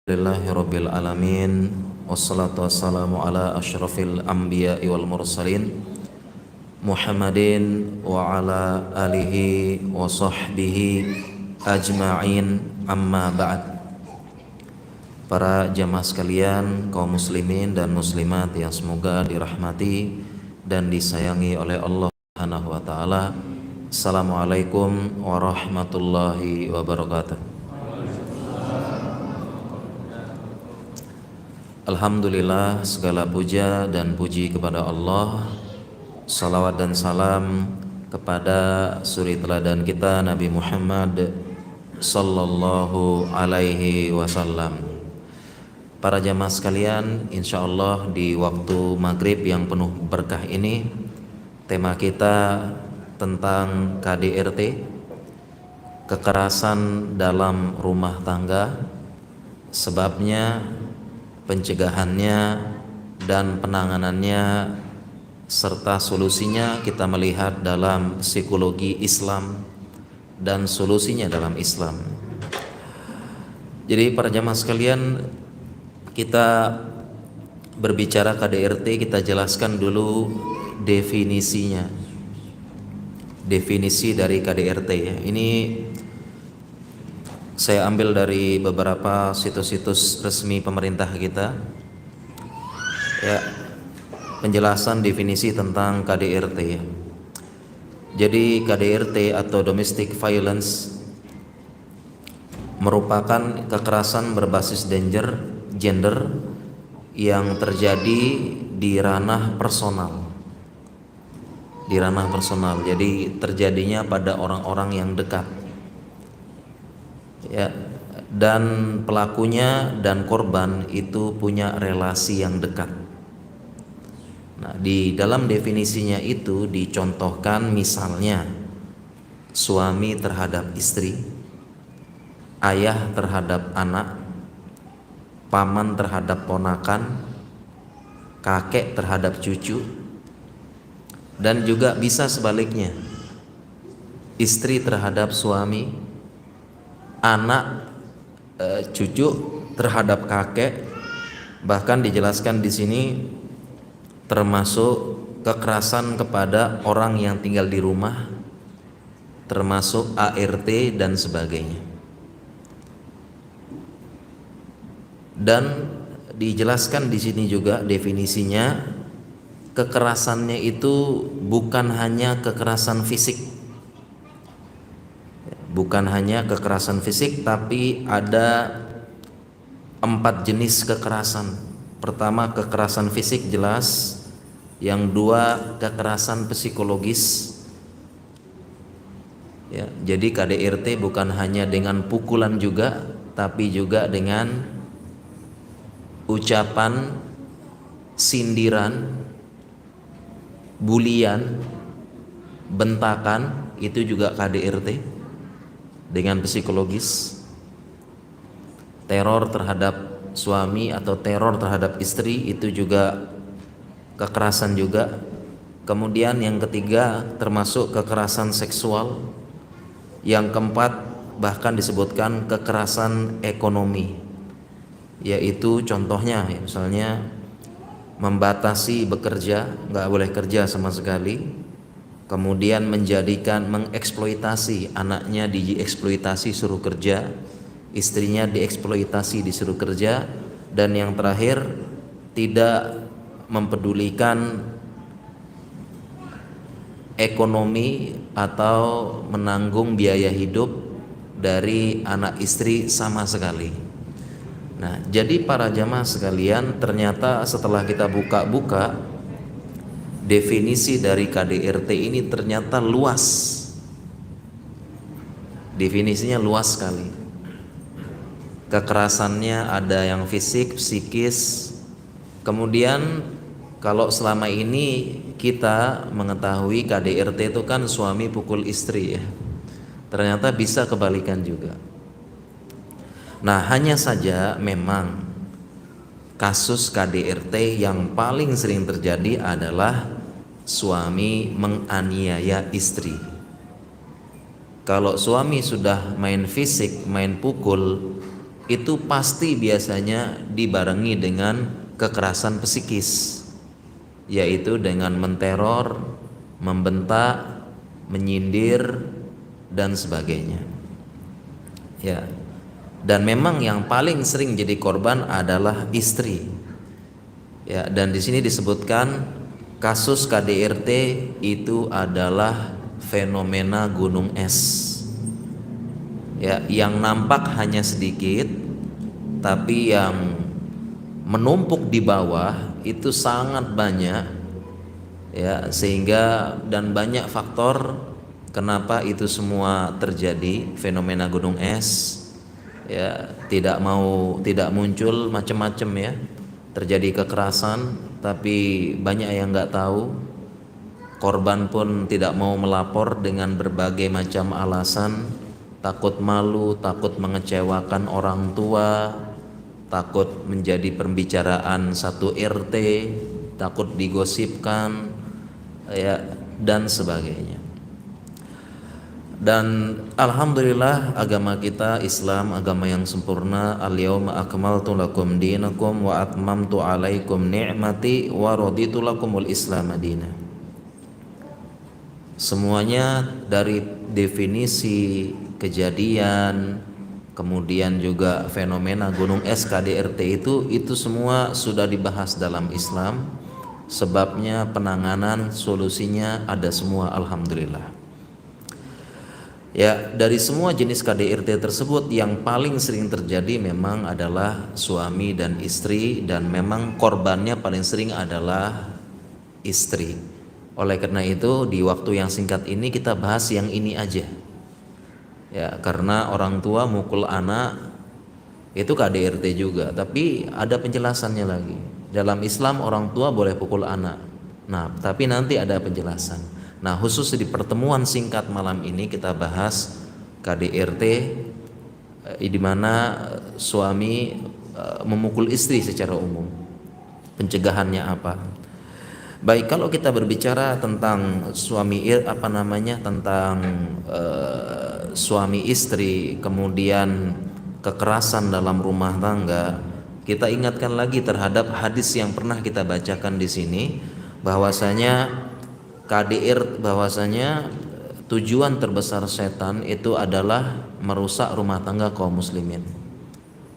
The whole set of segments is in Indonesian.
Alhamdulillahirabbil alamin wassalatu wassalamu ala asyrafil anbiya'i wal mursalin Muhammadin wa ala alihi wa sahbihi ajma'in, amma ba'd. Para jamaah sekalian, kaum muslimin dan muslimat yang semoga dirahmati dan disayangi oleh Allah Subhanahu wa taala. Assalamualaikum warahmatullahi wabarakatuh. Alhamdulillah, segala puja dan puji kepada Allah. Salawat dan salam kepada suri teladan kita Nabi Muhammad sallallahu alaihi wasallam. Para jamaah sekalian, insyaallah di waktu maghrib yang penuh berkah ini, tema kita tentang KDRT, kekerasan dalam rumah tangga, sebabnya, pencegahannya dan penanganannya serta solusinya kita melihat dalam psikologi Islam dan solusinya dalam Islam. Jadi para jamaah sekalian, kita berbicara KDRT, kita jelaskan dulu definisinya. Definisi dari KDRT ya. Ini saya ambil dari beberapa situs-situs resmi pemerintah kita ya, penjelasan definisi tentang KDRT ya. Jadi KDRT atau domestic violence merupakan kekerasan berbasis gender yang terjadi di ranah personal. Di ranah personal. Jadi terjadinya pada orang-orang yang dekat. Ya, dan pelakunya dan korban itu punya relasi yang dekat. Nah, di dalam definisinya itu dicontohkan misalnya suami terhadap istri, ayah terhadap anak, paman terhadap ponakan, kakek terhadap cucu, dan juga bisa sebaliknya, istri terhadap suami, anak cucu terhadap kakek. Bahkan dijelaskan di sini termasuk kekerasan kepada orang yang tinggal di rumah, termasuk ART dan sebagainya. Dan dijelaskan di sini juga definisinya, kekerasannya itu bukan hanya kekerasan fisik. Bukan hanya kekerasan fisik, tapi ada 4 jenis kekerasan. Pertama, kekerasan fisik jelas. Yang dua, kekerasan psikologis. Ya, jadi KDRT bukan hanya dengan pukulan juga, tapi juga dengan ucapan, sindiran, bulian, bentakan, itu juga KDRT. Dengan psikologis, teror terhadap suami atau teror terhadap istri itu juga kekerasan juga. Kemudian yang ketiga termasuk kekerasan seksual. Yang keempat bahkan disebutkan kekerasan ekonomi, yaitu contohnya misalnya membatasi bekerja, nggak boleh kerja sama sekali. Kemudian mengeksploitasi anaknya, dieksploitasi suruh kerja, istrinya dieksploitasi disuruh kerja, dan yang terakhir tidak mempedulikan ekonomi atau menanggung biaya hidup dari anak istri sama sekali. Nah, jadi para jamaah sekalian, ternyata setelah kita buka-buka definisi dari KDRT ini ternyata luas. Definisinya luas sekali. Kekerasannya ada yang fisik, psikis. Kemudian kalau selama ini kita mengetahui KDRT itu kan suami pukul istri ya. Ternyata bisa kebalikan juga. Nah, hanya saja memang kasus KDRT yang paling sering terjadi adalah suami menganiaya istri. Kalau suami sudah main fisik, main pukul, itu pasti biasanya dibarengi dengan kekerasan psikis, yaitu dengan menteror, membentak, menyindir dan sebagainya. Ya. Dan memang yang paling sering jadi korban adalah istri. Ya, dan di sini disebutkan kasus KDRT itu adalah fenomena gunung es. Ya, yang nampak hanya sedikit, tapi yang menumpuk di bawah itu sangat banyak. Ya, sehingga dan banyak faktor kenapa itu semua terjadi, fenomena gunung es. Ya, tidak muncul macam-macam ya, terjadi kekerasan tapi banyak yang nggak tahu, korban pun tidak mau melapor dengan berbagai macam alasan, takut malu, takut mengecewakan orang tua, takut menjadi pembicaraan satu RT, takut digosipkan ya, dan sebagainya. Dan alhamdulillah agama kita Islam agama yang sempurna. Al-yauma akmaltu lakum dinakum wa atmamtu alaikum ni'mati wa raditu lakumul Islam madina. Semuanya dari definisi kejadian, kemudian juga fenomena gunung es KDRT itu semua sudah dibahas dalam Islam. Sebabnya, penanganan, solusinya ada semua, alhamdulillah. Ya, dari semua jenis KDRT tersebut yang paling sering terjadi memang adalah suami dan istri, dan memang korbannya paling sering adalah istri. Oleh karena itu di waktu yang singkat ini kita bahas yang ini aja. Ya, karena orang tua mukul anak itu KDRT juga, tapi ada penjelasannya lagi. Dalam Islam orang tua boleh pukul anak. Nah, tapi nanti ada penjelasan. Nah, khusus di pertemuan singkat malam ini kita bahas KDRT di mana suami memukul istri secara umum. Pencegahannya apa? Baik, kalau kita berbicara tentang suami istri, kemudian kekerasan dalam rumah tangga, kita ingatkan lagi terhadap hadis yang pernah kita bacakan di sini, bahwasanya tujuan terbesar setan itu adalah merusak rumah tangga kaum muslimin.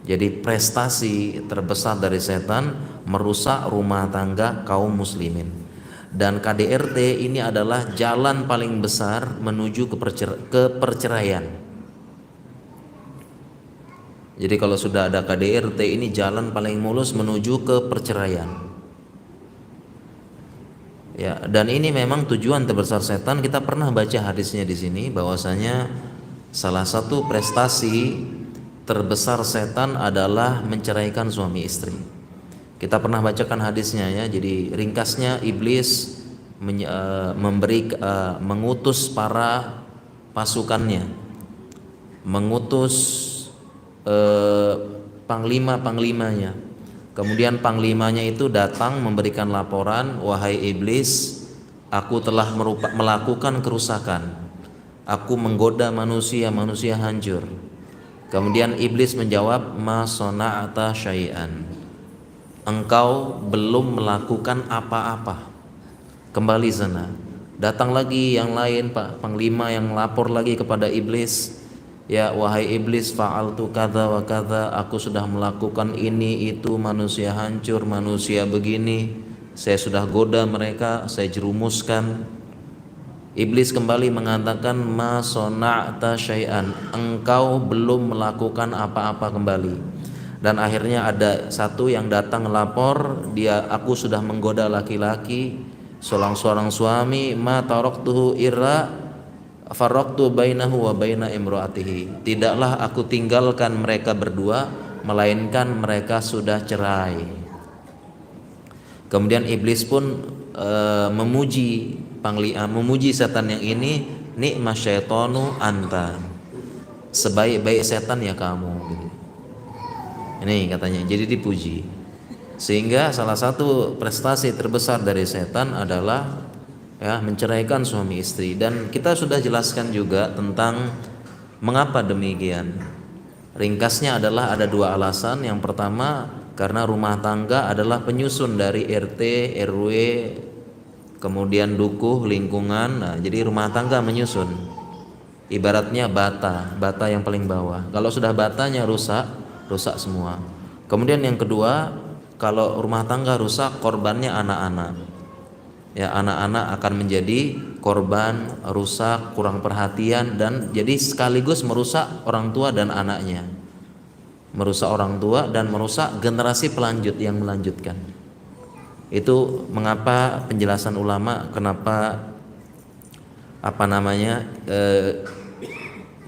Jadi prestasi terbesar dari setan merusak rumah tangga kaum muslimin. Dan KDRT ini adalah jalan paling besar menuju ke perceraian. Jadi kalau sudah ada KDRT ini jalan paling mulus menuju ke perceraian. Ya, dan ini memang tujuan terbesar setan. Kita pernah baca hadisnya di sini bahwasanya salah satu prestasi terbesar setan adalah menceraikan suami istri. Kita pernah bacakan hadisnya ya. Jadi ringkasnya, iblis mengutus para pasukannya, mengutus panglima-panglimanya. Kemudian panglimanya itu datang memberikan laporan, wahai iblis, aku telah melakukan kerusakan, aku menggoda manusia hancur. Kemudian iblis menjawab, ma sona'ata syai'an, engkau belum melakukan apa-apa, kembali sana. Datang lagi yang lain, Pak Panglima yang lapor lagi kepada iblis, ya wahai iblis, fa'altu kadza wa kadza, aku sudah melakukan ini itu, manusia hancur, manusia begini, saya sudah goda mereka, saya jerumuskan. Iblis kembali mengatakan, ma sona'ta syai'an, engkau belum melakukan apa-apa, kembali. Dan akhirnya ada satu yang datang lapor, aku sudah menggoda laki-laki, seorang suami, ma taraktuhu irra farraqtu bainahu wa baina imraatihi, tidaklah aku tinggalkan mereka berdua, melainkan mereka sudah cerai. Kemudian iblis pun memuji setan yang ini, nikma syaitonu anta, sebaik-baik setan ya kamu. Ini katanya, jadi dipuji. Sehingga salah satu prestasi terbesar dari setan adalah ya menceraikan suami istri. Dan kita sudah jelaskan juga tentang mengapa demikian. Ringkasnya adalah ada dua alasan. Yang pertama, karena rumah tangga adalah penyusun dari RT, RW, kemudian dukuh, lingkungan. Nah, jadi rumah tangga menyusun. Ibaratnya bata, bata yang paling bawah. Kalau sudah batanya rusak, rusak semua. Kemudian yang kedua, kalau rumah tangga rusak, korbannya anak-anak. Ya, anak-anak akan menjadi korban rusak, kurang perhatian, dan jadi sekaligus merusak orang tua dan anaknya. Merusak orang tua dan merusak generasi pelanjut yang melanjutkan. Itu mengapa penjelasan ulama kenapa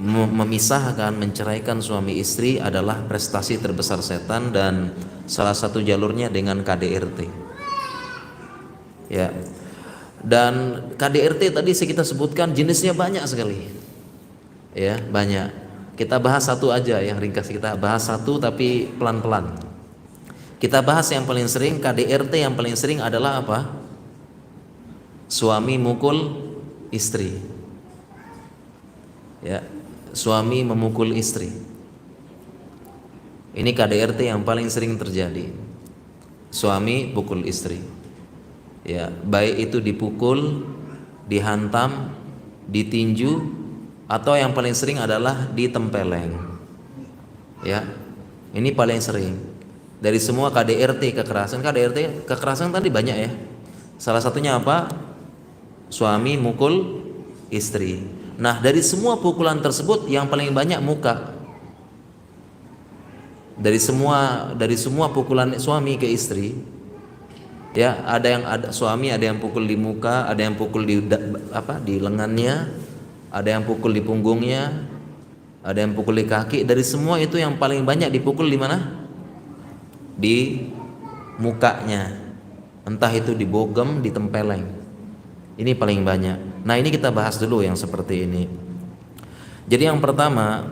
memisahkan, menceraikan suami istri adalah prestasi terbesar setan, dan salah satu jalurnya dengan KDRT. Ya. Dan KDRT tadi kita sebutkan jenisnya banyak sekali. Ya, banyak. Kita bahas satu aja yang ringkas, kita bahas satu tapi pelan-pelan. Kita bahas yang paling sering. KDRT yang paling sering adalah apa? Suami mukul istri. Ya, suami memukul istri. Ini KDRT yang paling sering terjadi. Suami pukul istri. Ya, baik itu dipukul, dihantam, ditinju, atau yang paling sering adalah ditempeleng. Ya, ini paling sering. Dari semua KDRT kekerasan tadi banyak ya. Salah satunya apa? Suami mukul istri. Nah, dari semua pukulan tersebut yang paling banyak muka. Dari semua pukulan suami ke istri, ya, suami ada yang pukul di muka, ada yang pukul di lengannya, ada yang pukul di punggungnya, ada yang pukul di kaki. Dari semua itu yang paling banyak dipukul di mana? Di mukanya. Entah itu dibogem, ditempeleng. Ini paling banyak. Nah, ini kita bahas dulu yang seperti ini. Jadi yang pertama,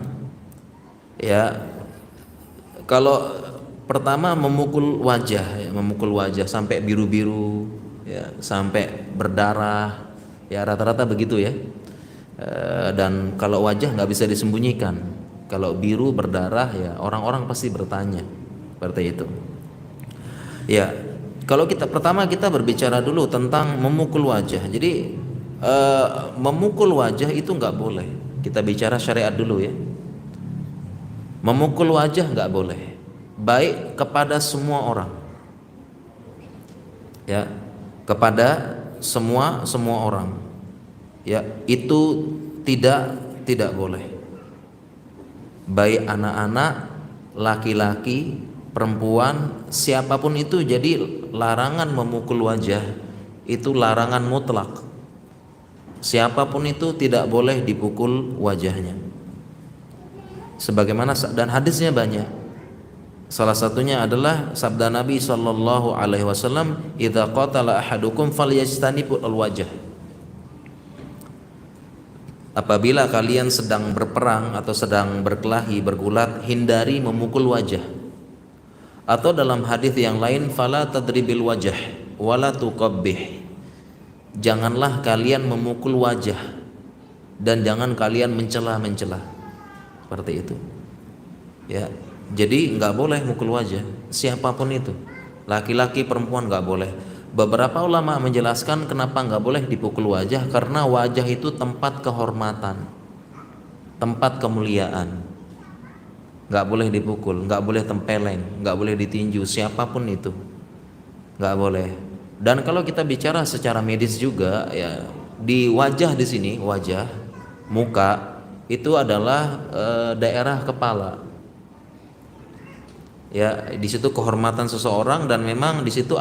ya, kalau pertama memukul wajah sampai biru-biru, ya, sampai berdarah, ya rata-rata begitu ya. Dan kalau wajah nggak bisa disembunyikan, kalau biru berdarah ya orang-orang pasti bertanya seperti itu. Ya, kalau pertama kita berbicara dulu tentang memukul wajah. Jadi memukul wajah itu nggak boleh. Kita bicara syariat dulu ya. Memukul wajah nggak boleh, baik kepada semua orang, ya, kepada semua orang, ya, itu tidak boleh. Baik anak-anak, laki-laki, perempuan, siapapun itu. Jadi larangan memukul wajah itu larangan mutlak. Siapapun itu tidak boleh dipukul wajahnya. Sebagaimana dan hadisnya banyak. Salah satunya adalah sabda Nabi sallallahu alaihi wasallam, "Idza qatala ahadukum falyajtanib al-wajh." Apabila kalian sedang berperang atau sedang berkelahi, bergulat, hindari memukul wajah. Atau dalam hadis yang lain, fala tadribil wajh wala tuqabbih. Janganlah kalian memukul wajah dan jangan kalian mencela-mencela. Seperti itu. Ya, jadi nggak boleh mukul wajah siapapun itu, laki-laki perempuan nggak boleh. Beberapa ulama menjelaskan kenapa nggak boleh dipukul wajah, karena wajah itu tempat kehormatan, tempat kemuliaan. Nggak boleh dipukul, nggak boleh tempeleng, nggak boleh ditinju siapapun itu, nggak boleh. Dan kalau kita bicara secara medis juga, ya, di wajah di sini, wajah, muka itu adalah daerah kepala. Ya, di situ kehormatan seseorang, dan memang di situ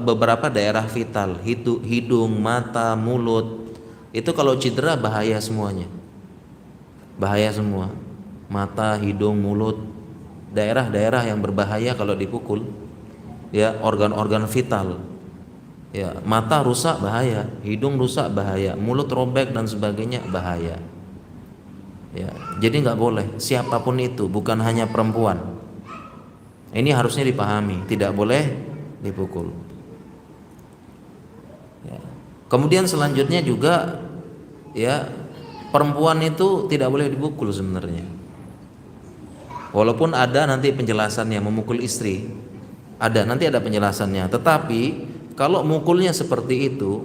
beberapa daerah vital, hidung, mata, mulut. Itu kalau cedera bahaya semuanya. Bahaya semua. Mata, hidung, mulut, daerah-daerah yang berbahaya kalau dipukul. Ya, organ-organ vital. Ya, mata rusak bahaya, hidung rusak bahaya, mulut robek dan sebagainya bahaya. Ya, jadi nggak boleh siapapun itu, bukan hanya perempuan. Ini harusnya dipahami, tidak boleh dipukul. Ya. Kemudian selanjutnya juga, ya, perempuan itu tidak boleh dipukul sebenarnya. Walaupun ada nanti penjelasannya memukul istri, nanti ada penjelasannya. Tetapi kalau mukulnya seperti itu,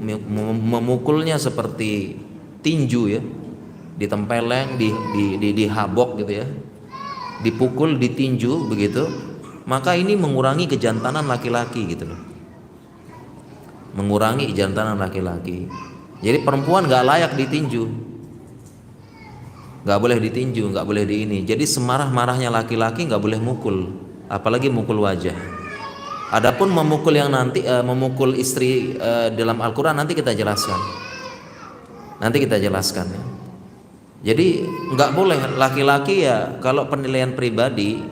memukulnya seperti tinju ya, ditempeleng, dihabok gitu ya, dipukul, ditinju begitu, maka ini mengurangi kejantanan laki-laki gitu loh, mengurangi kejantanan laki-laki. Jadi perempuan nggak layak ditinju, nggak boleh ditinju, nggak boleh di ini. Jadi semarah-marahnya laki-laki nggak boleh mukul, apalagi mukul wajah. Adapun memukul yang nanti memukul istri dalam Al-Quran nanti kita jelaskan. Ya. Jadi nggak boleh laki-laki ya, kalau penilaian pribadi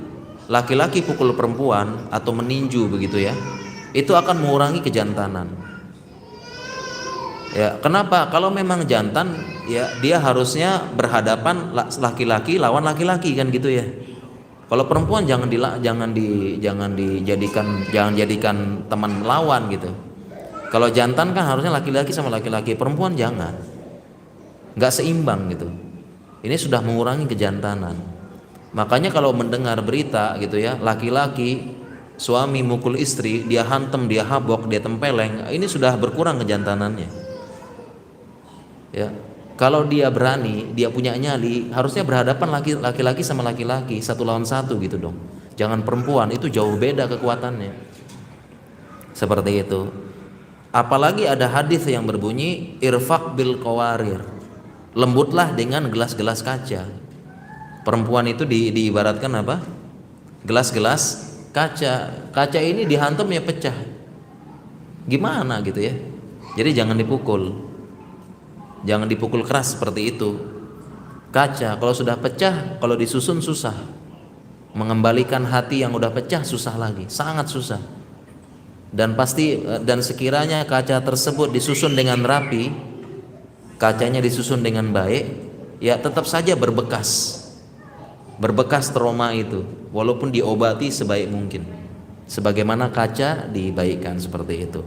laki-laki pukul perempuan atau meninju begitu ya, itu akan mengurangi kejantanan. Ya, kenapa? Kalau memang jantan ya dia harusnya berhadapan laki-laki lawan laki-laki kan gitu ya. Kalau perempuan jangan jadikan teman lawan gitu. Kalau jantan kan harusnya laki-laki sama laki-laki, perempuan jangan. Nggak seimbang gitu. Ini sudah mengurangi kejantanan. Makanya kalau mendengar berita gitu ya, laki-laki suami mukul istri, dia hantem, dia habok, dia tempeleng, ini sudah berkurang kejantanannya. Ya. Kalau dia berani, dia punya nyali, harusnya berhadapan laki-laki sama laki-laki, 1 lawan 1 gitu dong. Jangan perempuan, itu jauh beda kekuatannya. Seperti itu. Apalagi ada hadis yang berbunyi irfaq bil qawarir. Lembutlah dengan gelas-gelas kaca. Perempuan itu diibaratkan apa? Gelas-gelas kaca. Kaca ini dihantam ya pecah. Gimana gitu ya? Jadi jangan dipukul. Jangan dipukul keras seperti itu. Kaca kalau sudah pecah, kalau disusun susah. Mengembalikan hati yang udah pecah susah lagi, sangat susah. Dan sekiranya kaca tersebut disusun dengan rapi, kacanya disusun dengan baik, ya tetap saja berbekas trauma itu, walaupun diobati sebaik mungkin. Sebagaimana kaca dibaikkan seperti itu.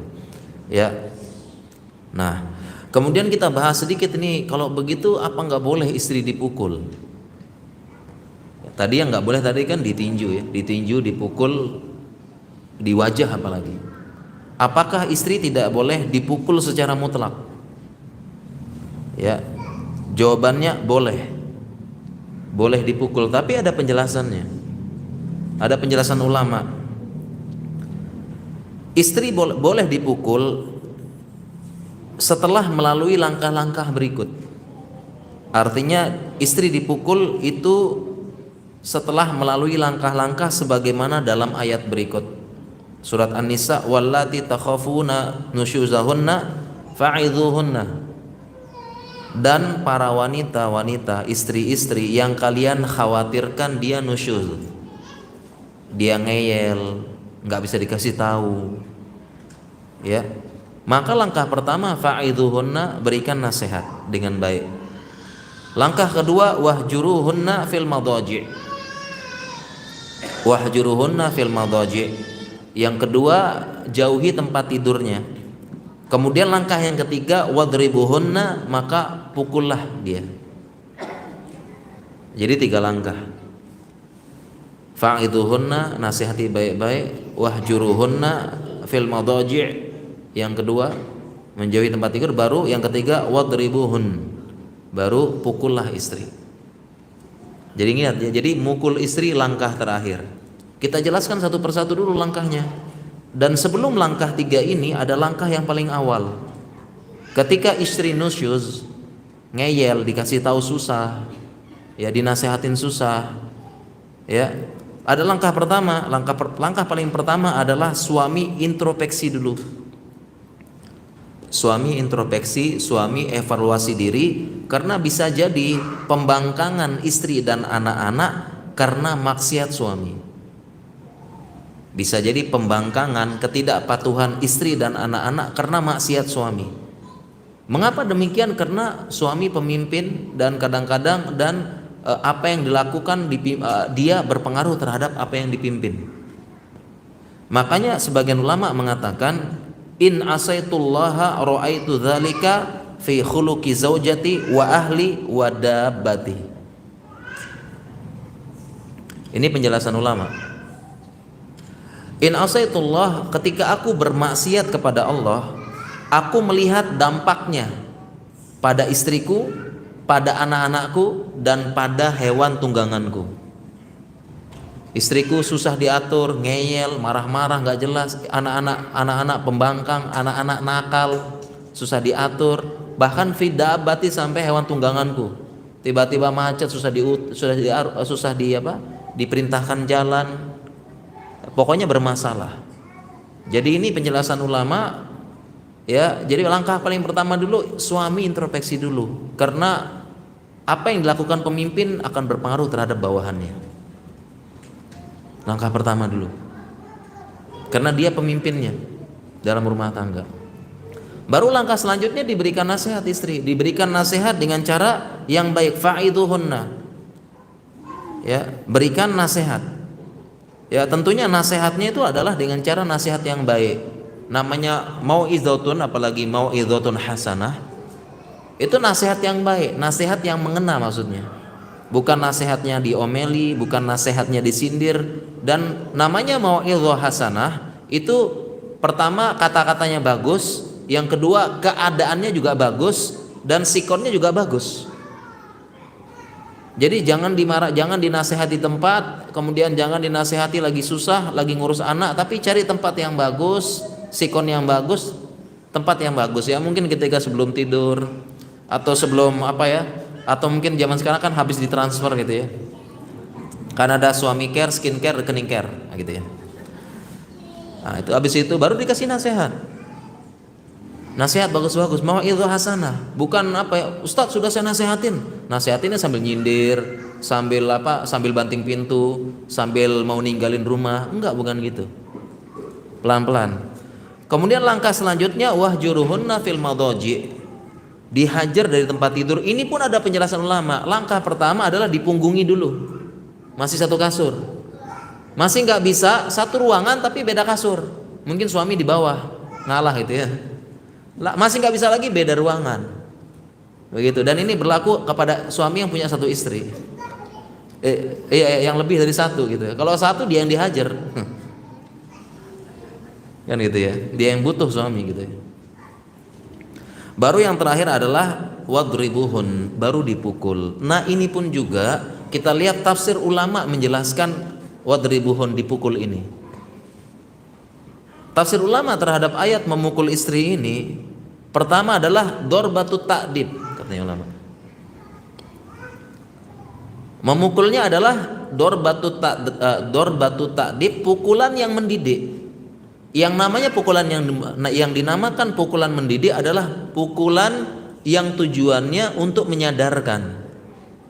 Ya. Nah. Kemudian kita bahas sedikit ini, kalau begitu apa nggak boleh istri dipukul? Tadi yang nggak boleh tadi kan ditinju ya, ditinju, dipukul di wajah apalagi. Apakah istri tidak boleh dipukul secara mutlak? Ya, jawabannya boleh dipukul, tapi ada penjelasannya. Ada penjelasan ulama. Istri boleh dipukul setelah melalui langkah-langkah berikut. Artinya istri dipukul itu setelah melalui langkah-langkah sebagaimana dalam ayat berikut. Surat An-Nisa, wallati takhafuna nusyuzahunna fa'idhuhunna. Dan para wanita-wanita, istri-istri yang kalian khawatirkan dia nusyuz, dia ngeyel, nggak bisa dikasih tahu, ya. Maka langkah pertama fa'idhuhunna, berikan nasihat dengan baik. Langkah kedua wahjuruhunna fil madaji'. Wahjuruhunna fil madaji'. Yang kedua jauhi tempat tidurnya. Kemudian langkah yang ketiga wadribuhunna, maka pukullah dia. Jadi 3 langkah. Fa'idhuhunna, nasihati baik-baik, wahjuruhunna fil madaji'. Yang kedua menjauhi tempat tidur, baru yang ketiga wadribuhun, baru pukullah istri. Jadi ingat ya, jadi mukul istri langkah terakhir. Kita jelaskan satu persatu dulu langkahnya. Dan sebelum langkah 3 ini ada langkah yang paling awal. Ketika istri nusyuz, ngeyel, dikasih tahu susah, ya dinasehatin susah, ya ada langkah pertama. Langkah paling pertama adalah suami introspeksi dulu. Suami introspeksi, suami evaluasi diri, karena bisa jadi pembangkangan istri dan anak-anak karena maksiat suami. Bisa jadi pembangkangan, ketidakpatuhan istri dan anak-anak karena maksiat suami. Mengapa demikian? Karena suami pemimpin dan kadang-kadang apa yang dilakukan dia berpengaruh terhadap apa yang dipimpin. Makanya sebagian ulama mengatakan in asaitullaha ra'aitu dzalika fi khuluqi zaujati wa ahli wa dabbati. Ini penjelasan ulama. In asaitullah, ketika aku bermaksiat kepada Allah, aku melihat dampaknya pada istriku, pada anak-anakku, dan pada hewan tungganganku. Istriku susah diatur, ngeyel, marah-marah, nggak jelas. Anak-anak pembangkang, anak-anak nakal, susah diatur. Bahkan fidabati, sampai hewan tungganganku. Tiba-tiba macet, diperintahkan jalan. Pokoknya bermasalah. Jadi ini penjelasan ulama. Ya, jadi langkah paling pertama dulu, suami introspeksi dulu, karena apa yang dilakukan pemimpin akan berpengaruh terhadap bawahannya. Langkah pertama dulu, karena dia pemimpinnya dalam rumah tangga. Baru langkah selanjutnya diberikan nasihat istri, diberikan nasihat dengan cara yang baik. Fa'iduhunna, ya, berikan nasihat. Ya, tentunya nasihatnya itu adalah dengan cara nasihat yang baik. Namanya mau'izatun, apalagi mau'izatun hasanah, itu nasihat yang baik, nasihat yang mengena maksudnya. Bukan nasihatnya diomeli, bukan nasihatnya disindir. Dan namanya mau'izah hasanah itu pertama kata-katanya bagus, yang kedua keadaannya juga bagus, dan sikonnya juga bagus. Jadi jangan dinasehati tempat, kemudian jangan dinasehati lagi susah, lagi ngurus anak, tapi cari tempat yang bagus, sikon yang bagus, tempat yang bagus. Ya mungkin ketika sebelum tidur, atau sebelum atau mungkin zaman sekarang kan habis ditransfer gitu ya, karena ada suami care, skin care, rekening care, gitu ya. Nah itu habis itu baru dikasih nasihat. Nasihat bagus-bagus, mau'izah hasanah. Bukan Ustadz sudah saya nasihatinnya sambil nyindir, sambil banting pintu, sambil mau ninggalin rumah. Enggak, bukan gitu. Pelan-pelan. Kemudian langkah selanjutnya, wahjuruhunna fil madhaji, dihajar dari tempat tidur. Ini pun ada penjelasan ulama. Langkah pertama adalah dipunggungi dulu. Masih satu kasur. Masih nggak bisa satu ruangan tapi beda kasur. Mungkin suami di bawah, ngalah gitu ya. Masih nggak bisa lagi, beda ruangan. Begitu. Dan ini berlaku kepada suami yang punya satu istri. Yang lebih dari satu gitu ya. Kalau satu dia yang dihajar. Kan gitu ya. Dia yang butuh suami gitu ya. Baru yang terakhir adalah wadribuhun, baru dipukul. Nah ini pun juga kita lihat tafsir ulama menjelaskan wadribuhun, dipukul ini. Tafsir ulama terhadap ayat memukul istri ini, pertama adalah dorbatut ta'dib, katanya ulama. Memukulnya adalah dorbatut ta'dib, pukulan yang mendidik. Yang namanya pukulan yang dinamakan pukulan mendidik adalah pukulan yang tujuannya untuk menyadarkan,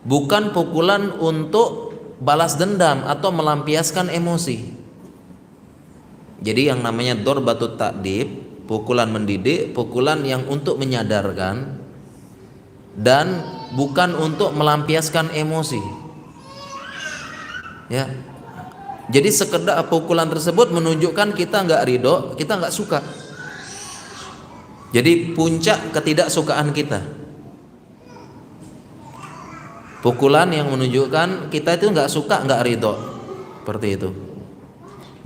bukan pukulan untuk balas dendam atau melampiaskan emosi. Jadi yang namanya dorbatut ta'dib, pukulan mendidik, pukulan yang untuk menyadarkan dan bukan untuk melampiaskan emosi. Ya. Jadi sekedar pukulan tersebut menunjukkan kita nggak ridho, kita nggak suka. Jadi puncak ketidaksukaan kita. Pukulan yang menunjukkan kita itu nggak suka, nggak ridho, seperti itu.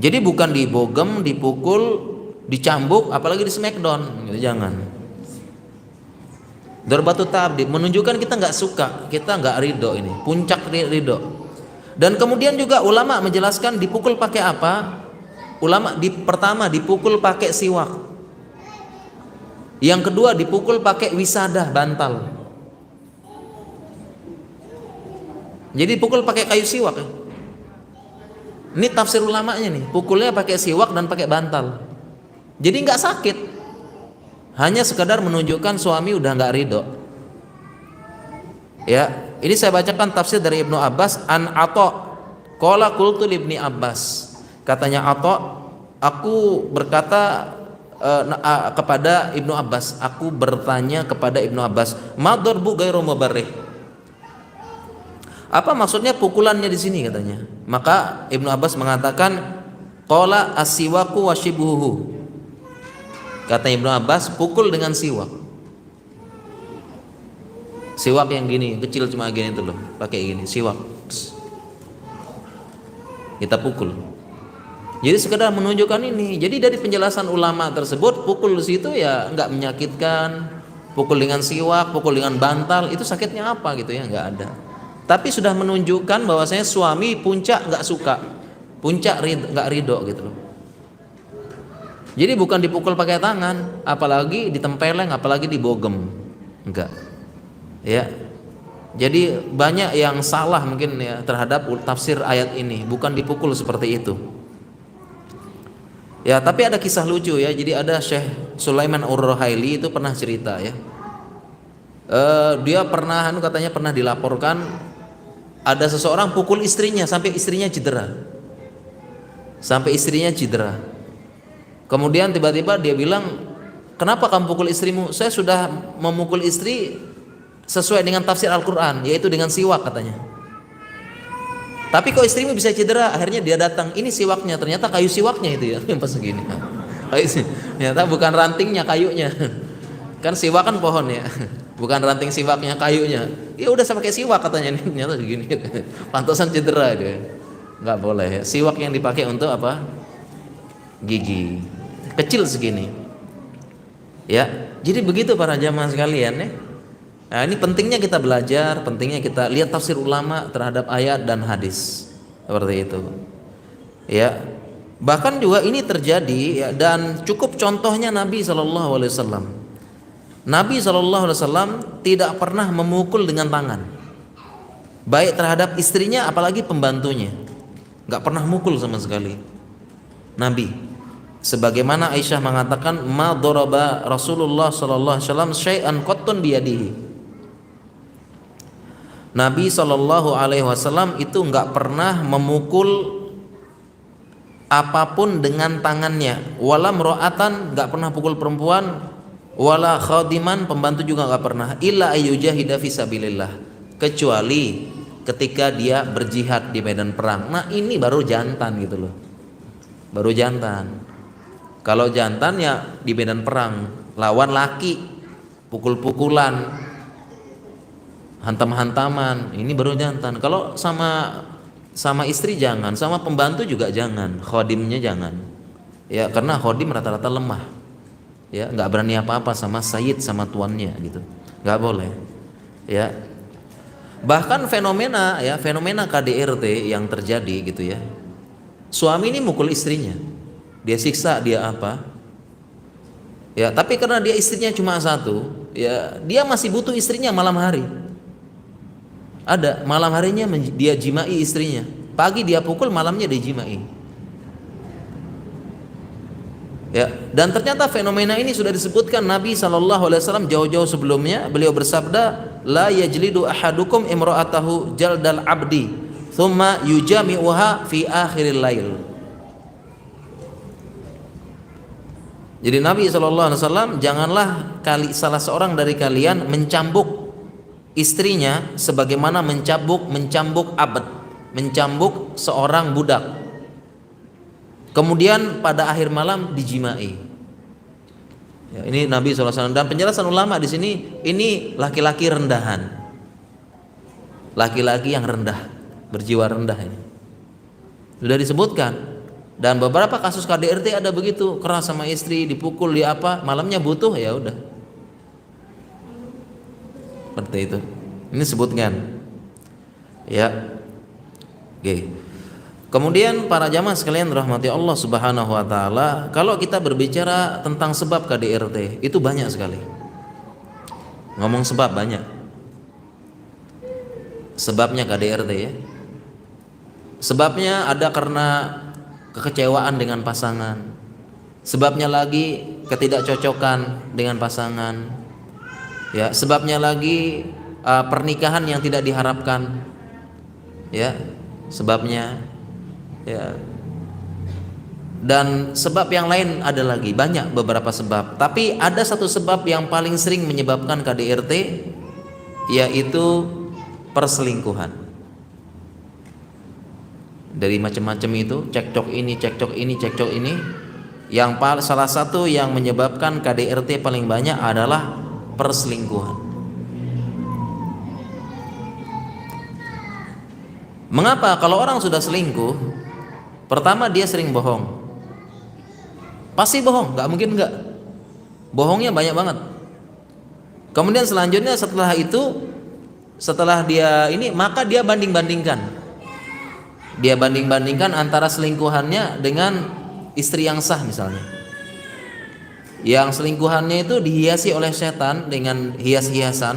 Jadi bukan dibogem, dipukul, dicambuk, apalagi di smackdown, gitu, jangan. Dorbatut ta'dib menunjukkan kita nggak suka, kita nggak ridho, ini puncak ridho. Dan kemudian juga ulama menjelaskan dipukul pakai apa? Pertama dipukul pakai siwak. Yang kedua dipukul pakai wisadah, bantal. Jadi dipukul pakai kayu siwak. Ini tafsir ulamanya nih, pukulnya pakai siwak dan pakai bantal. Jadi nggak sakit, hanya sekedar menunjukkan suami udah nggak ridho. Ya, ini saya bacakan tafsir dari Ibnu Abbas an Atha. Qala qultu li Ibni Abbas. Katanya Atha, aku berkata kepada Ibnu Abbas, aku bertanya kepada Ibnu Abbas, ma darbu ghairu mubarrih. Apa maksudnya pukulannya di sini katanya? Maka Ibnu Abbas mengatakan qala as-siwaku washibuhu. Kata Ibnu Abbas, pukul dengan siwak. Siwak yang gini, kecil cuma gini itu loh, pakai gini, siwak. kita pukul. Jadi sekedar menunjukkan ini. Jadi dari penjelasan ulama tersebut, pukul di situ ya nggak menyakitkan. Pukul dengan siwak, pukul dengan bantal, itu sakitnya apa gitu ya, nggak ada. Tapi sudah menunjukkan bahwasanya suami puncak nggak suka, puncak nggak ridho gitu loh. Jadi bukan dipukul pakai tangan, apalagi ditempeleng, apalagi dibogem, enggak. Ya. Jadi banyak yang salah mungkin ya terhadap tafsir ayat ini, bukan dipukul seperti itu. Ya, tapi ada kisah lucu ya. Jadi ada Syekh Sulaiman Ar-Ruhaili itu pernah cerita ya. Dia pernah katanya pernah dilaporkan ada seseorang pukul istrinya sampai istrinya cedera. Sampai istrinya cedera. Kemudian tiba-tiba dia bilang, "Kenapa kamu pukul istrimu?" "Saya sudah memukul istri sesuai dengan tafsir Al-Qur'an, yaitu dengan siwak," katanya. "Tapi kok istrimu bisa cedera?" Akhirnya dia datang, "Ini siwaknya." Ternyata kayu siwaknya itu ya, pas segini. Ternyata bukan rantingnya, kayunya. Kan siwak kan pohon ya, bukan ranting siwaknya, kayunya. Ya udah sama kayak siwak katanya, ternyata begini. Pantasan cedera dia. Nggak boleh ya. Siwak yang dipakai untuk apa? Gigi. Kecil segini. Ya, jadi begitu para jamaah sekalian ya. Nah, ini pentingnya kita belajar, pentingnya kita lihat tafsir ulama terhadap ayat dan hadis seperti itu. Ya, bahkan juga ini terjadi ya, dan cukup contohnya Nabi SAW. Nabi SAW tidak pernah memukul dengan tangan, baik terhadap istrinya apalagi pembantunya, nggak pernah mukul sama sekali. Nabi, sebagaimana Aisyah mengatakan, "Ma daraba Rasulullah SAW syai'an qattun biyadihi." Nabi SAW itu nggak pernah memukul apapun dengan tangannya. Wala mro'atan, nggak pernah pukul perempuan. Wala khadiman, pembantu juga nggak pernah. Illa ayyujahida fisabilillah, kecuali ketika dia berjihad di medan perang. Nah ini baru jantan gitu loh, baru jantan. Kalau jantan ya di medan perang, lawan laki, pukul-pukulan, hantam-hantaman, ini baru jantan. Kalau sama istri jangan, sama pembantu juga jangan, khodimnya jangan. Ya karena khodim rata-rata lemah. Ya nggak berani apa-apa sama sayyid, sama tuannya gitu. Nggak boleh. Ya. Bahkan fenomena KDRT yang terjadi gitu ya. Suami ini mukul istrinya. Dia siksa, dia apa? Ya, tapi karena dia istrinya cuma satu, ya dia masih butuh istrinya malam hari. Ada malam harinya dia jimai istrinya, pagi dia pukul, malamnya dia jimai. Ya, dan ternyata fenomena ini sudah disebutkan Nabi SAW jauh-jauh sebelumnya. Beliau bersabda, "La yajlidu ahadukum imra'atahu jaldal abdi, thumma yujami'uha fi akhiril lail." Jadi Nabi SAW, janganlah salah seorang dari kalian mencambuk istrinya sebagaimana mencambuk abd, mencambuk seorang budak. Kemudian pada akhir malam dijimai. Ya, ini Nabi SAW, dan penjelasan ulama di sini, ini laki-laki rendahan, laki-laki yang rendah, berjiwa rendah ini sudah disebutkan. Dan beberapa kasus KDRT ada begitu, keras sama istri, dipukul, di apa, malamnya butuh, ya udah seperti itu. Ini sebutkan ya. Oke. Kemudian para jamaah sekalian rahmati Allah Subhanahu wa taala, kalau kita berbicara tentang sebab KDRT itu banyak sekali. Ngomong sebab banyak. Sebabnya KDRT ya. Sebabnya ada karena kekecewaan dengan pasangan. Sebabnya lagi ketidakcocokan dengan pasangan. Ya, sebabnya lagi pernikahan yang tidak diharapkan. Ya, sebabnya ya, dan sebab yang lain ada lagi, banyak beberapa sebab. Tapi ada satu sebab yang paling sering menyebabkan KDRT, yaitu perselingkuhan. Dari macam-macam itu, cekcok ini, yang salah satu yang menyebabkan KDRT paling banyak adalah perselingkuhan. Mengapa? Kalau orang sudah selingkuh, Pertama, dia sering bohong. Pasti bohong, nggak mungkin nggak. Bohongnya banyak banget. Kemudian selanjutnya setelah dia ini, maka dia banding-bandingkan. Dia banding-bandingkan antara selingkuhannya dengan istri yang sah misalnya. Yang selingkuhannya itu dihiasi oleh setan dengan hias-hiasan.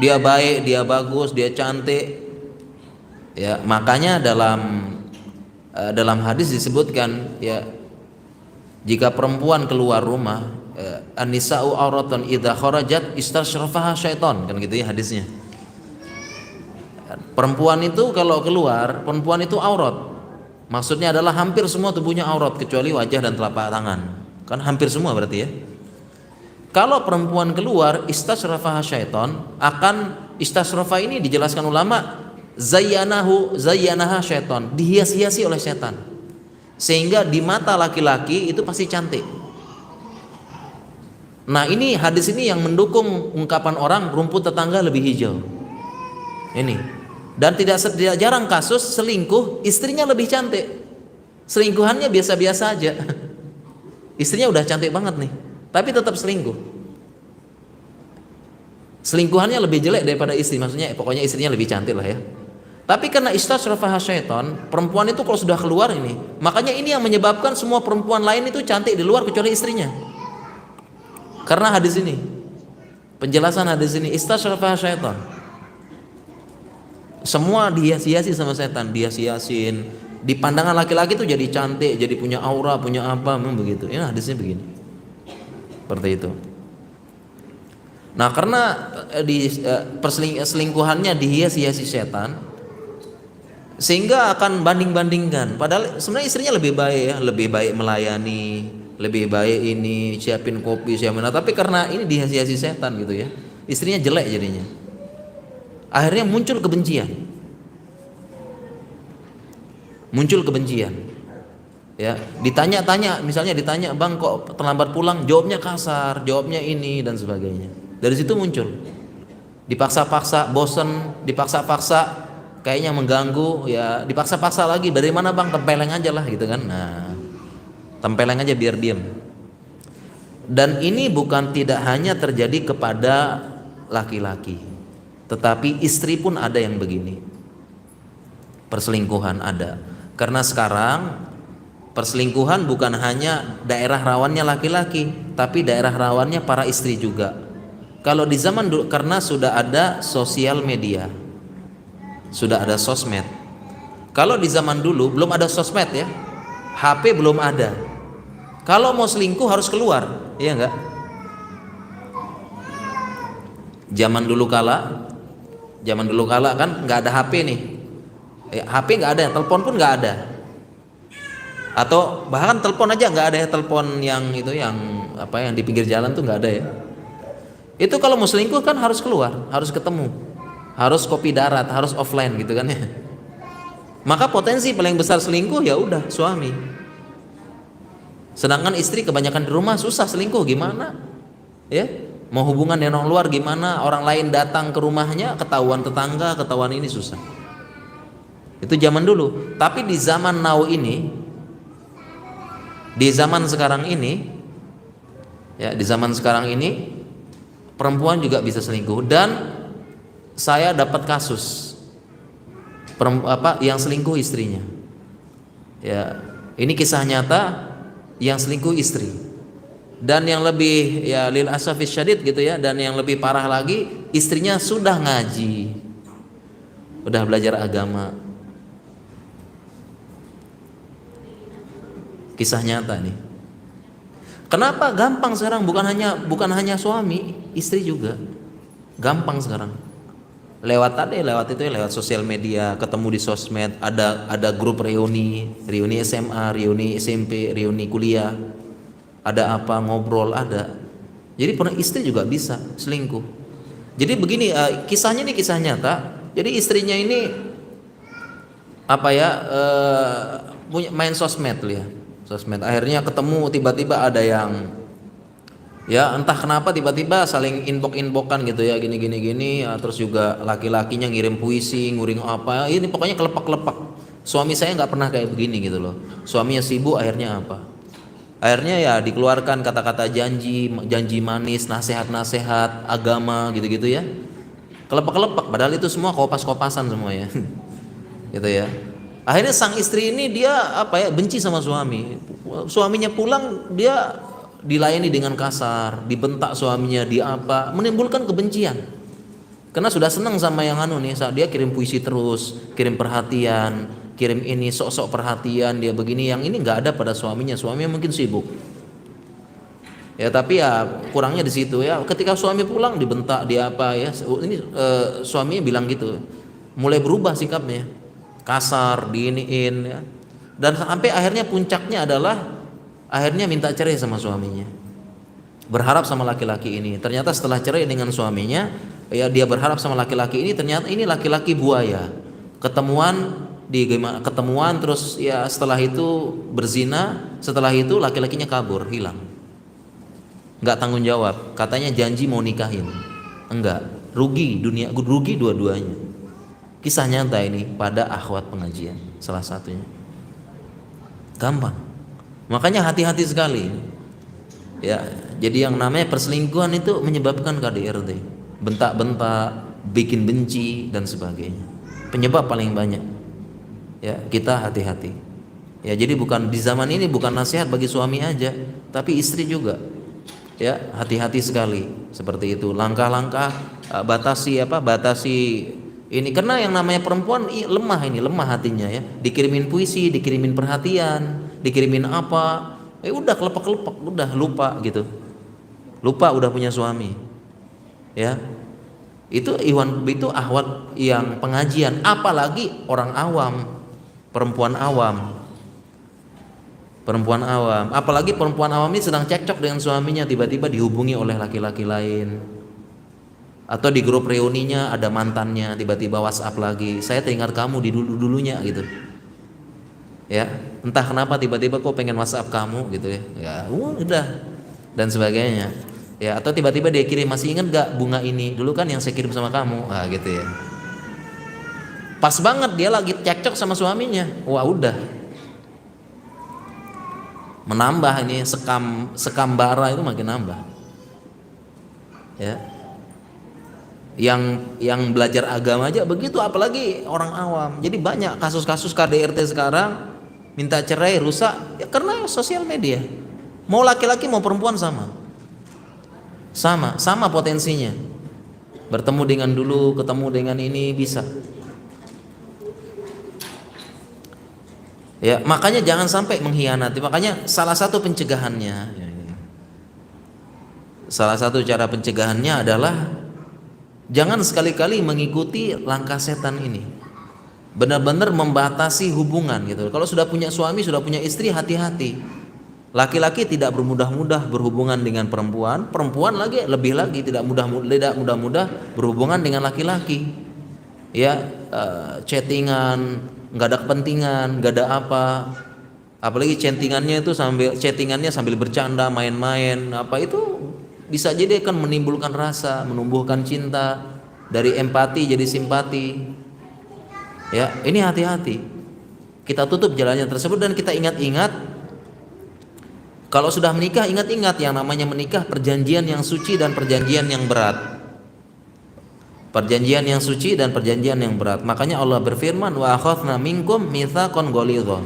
Dia baik, dia bagus, dia cantik. Ya, makanya dalam hadis disebutkan, ya, jika perempuan keluar rumah, an-nisa'u auratun idza kharajat istasyrafaha syaiton, kan gitu ya hadisnya. Perempuan itu kalau keluar, perempuan itu aurat. Maksudnya adalah hampir semua tubuhnya aurat kecuali wajah dan telapak tangan. Kan hampir semua berarti ya. Kalau perempuan keluar, istasyrafaha syaiton, istasyrafa ini dijelaskan ulama, zayyanaha syaiton, dihias-hiasi oleh setan. Sehingga di mata laki-laki itu pasti cantik. Nah, ini hadis ini yang mendukung ungkapan orang rumput tetangga lebih hijau. Ini. Dan tidak jarang kasus selingkuh, istrinya lebih cantik. Selingkuhannya biasa-biasa aja. Istrinya udah cantik banget nih, tapi tetap selingkuh. Selingkuhannya lebih jelek daripada istri, maksudnya pokoknya istrinya lebih cantik lah ya. Tapi karena istasyrafaha syaiton, perempuan itu kalau sudah keluar ini, makanya ini yang menyebabkan semua perempuan lain itu cantik di luar kecuali istrinya. Karena hadis ini, penjelasan hadis ini, istasyrafaha syaiton. Semua dihias-hiasi sama setan, dihias-hiasin. Di pandangan laki-laki itu jadi cantik, jadi punya aura, punya apa, memang begitu. Ini hadisnya begini. Seperti itu. Nah, karena selingkuhannya dihias-hiasi setan, sehingga akan banding-bandingkan. Padahal sebenarnya istrinya lebih baik ya, lebih baik melayani, lebih baik ini siapin kopi, siapin. Tapi karena ini dihias-hiasi setan gitu ya, istrinya jelek jadinya. Akhirnya muncul kebencian. Ya, ditanya-tanya, misalnya ditanya, "Bang, kok terlambat pulang?" Jawabnya kasar, jawabnya ini dan sebagainya. Dari situ muncul. Dipaksa-paksa, bosen, dipaksa-paksa, kayaknya mengganggu, ya dipaksa-paksa lagi. Dari mana bang? Tempeleng aja lah gitu kan. Nah, tempeleng aja biar diem. Dan ini bukan tidak hanya terjadi kepada laki-laki, tetapi istri pun ada yang begini. Perselingkuhan ada. Karena sekarang perselingkuhan bukan hanya daerah rawannya laki-laki, tapi daerah rawannya para istri juga. Kalau di zaman dulu, karena sudah ada sosial media, sudah ada sosmed. Kalau di zaman dulu belum ada sosmed ya, HP belum ada. Kalau mau selingkuh harus keluar, iya enggak? Zaman dulu kala kan nggak ada HP nih, HP nggak ada, telepon pun nggak ada, atau bahkan telepon aja nggak ada ya, telepon yang itu yang apa yang di pinggir jalan tuh nggak ada ya. Itu kalau mau selingkuh kan harus keluar, harus ketemu, harus kopi darat, harus offline gitu kan ya. Maka potensi paling besar selingkuh ya udah suami. Sedangkan istri kebanyakan di rumah susah selingkuh, gimana? Ya, mau hubungan dengan orang luar gimana? Orang lain datang ke rumahnya, ketahuan tetangga, ketahuan ini susah. Itu zaman dulu. Tapi di zaman now ini, di zaman sekarang ini, ya di zaman sekarang ini perempuan juga bisa selingkuh. Dan saya dapat kasus yang selingkuh istrinya. Ya, ini kisah nyata yang selingkuh istri. Dan yang lebih ya lil asafis syadid gitu ya, dan yang lebih parah lagi, istrinya sudah ngaji, udah belajar agama. Kisah nyata nih. Kenapa gampang sekarang? Bukan hanya suami, istri juga gampang sekarang. Lewat sosial media, ketemu di sosmed, ada grup reuni SMA, reuni SMP, reuni kuliah, ada apa ngobrol ada. Jadi pernah istri juga bisa selingkuh. Jadi begini, kisahnya ini kisah nyata. Jadi istrinya ini punya main sosmed ya. Sosmed. Akhirnya ketemu, tiba-tiba ada yang ya entah kenapa tiba-tiba saling inbox-inboxan gitu ya, gini ya, terus juga laki-lakinya ngirim puisi, nguring apa, ini pokoknya kelepak-kelepak Suami saya nggak pernah kayak begini gitu loh. Suaminya sibuk, akhirnya apa? Akhirnya ya dikeluarkan kata-kata janji, janji manis, nasihat-nasihat agama gitu-gitu ya. Kelepak-kelepak, padahal itu semua kopas-kopasan semua ya. Gitu ya. Akhirnya sang istri ini dia apa ya, benci sama suami. Suaminya pulang dia dilayani dengan kasar, dibentak suaminya, di apa, menimbulkan kebencian. Karena sudah senang sama yang anu nih, saat dia kirim puisi terus, kirim perhatian, kirim ini sok-sok perhatian, dia begini, yang ini nggak ada pada suaminya mungkin sibuk. Ya tapi ya kurangnya di situ ya. Ketika suami pulang dibentak, dia apa ya? Ini suaminya bilang gitu. Mulai berubah sikapnya. Kasar, diiniin ya. Dan sampai akhirnya puncaknya adalah akhirnya minta cerai sama suaminya. Berharap sama laki-laki ini. Ternyata setelah cerai dengan suaminya, ya dia berharap sama laki-laki ini, ternyata ini laki-laki buaya. Ketemuan terus ya setelah itu berzina, setelah itu laki-lakinya kabur, hilang. Enggak tanggung jawab, katanya janji mau nikahin, enggak, rugi rugi dua-duanya. Kisah nyata ini pada akhwat pengajian salah satunya. Gampang, makanya hati-hati sekali ya. Jadi yang namanya perselingkuhan itu menyebabkan KDRT, bentak-bentak, bikin benci dan sebagainya, penyebab paling banyak ya. Kita hati-hati ya. Jadi bukan di zaman ini bukan nasihat bagi suami aja, tapi istri juga ya, hati-hati sekali seperti itu. Langkah-langkah batasi ini, karena yang namanya perempuan lemah hatinya ya. Dikirimin puisi, dikirimin perhatian, dikirimin apa, udah kelepek-kelepek, udah lupa gitu, lupa udah punya suami ya. Itu ahwat yang pengajian, apalagi orang awam, perempuan awam, apalagi perempuan awam ini sedang cekcok dengan suaminya, tiba-tiba dihubungi oleh laki-laki lain, atau di grup reuninya ada mantannya, tiba-tiba WhatsApp lagi, saya teringat kamu di dulunya gitu ya, entah kenapa tiba-tiba kok pengen WhatsApp kamu gitu ya, udah dan sebagainya ya. Atau tiba-tiba dia kirim, masih ingat gak bunga ini dulu kan yang saya kirim sama kamu, gitu ya. Pas banget dia lagi cekcok sama suaminya, wah udah menambah ini sekam bara itu makin nambah ya. Yang belajar agama aja begitu, apalagi orang awam. Jadi banyak kasus-kasus KDRT sekarang minta cerai, rusak ya karena sosial media. Mau laki-laki mau perempuan sama potensinya. Bertemu dengan dulu, ketemu dengan ini bisa. Ya, makanya jangan sampai mengkhianati. Makanya salah satu cara pencegahannya adalah jangan sekali-kali mengikuti langkah setan ini. Benar-benar membatasi hubungan gitu. Kalau sudah punya suami, sudah punya istri, hati-hati. Laki-laki tidak bermudah-mudah berhubungan dengan perempuan, perempuan lebih lagi tidak mudah-mudah berhubungan dengan laki-laki. Ya, chattingan, nggak ada kepentingan, nggak ada apa, apalagi chattingannya sambil bercanda, main-main, apa itu bisa jadi akan menimbulkan rasa, menumbuhkan cinta, dari empati jadi simpati. Ya, ini hati-hati. Kita tutup jalannya tersebut dan kita ingat-ingat, kalau sudah menikah ingat-ingat yang namanya menikah perjanjian yang suci dan perjanjian yang berat. Perjanjian yang suci dan perjanjian yang berat. Makanya Allah berfirman, wa akhadna minkum mitsaqan ghalidha.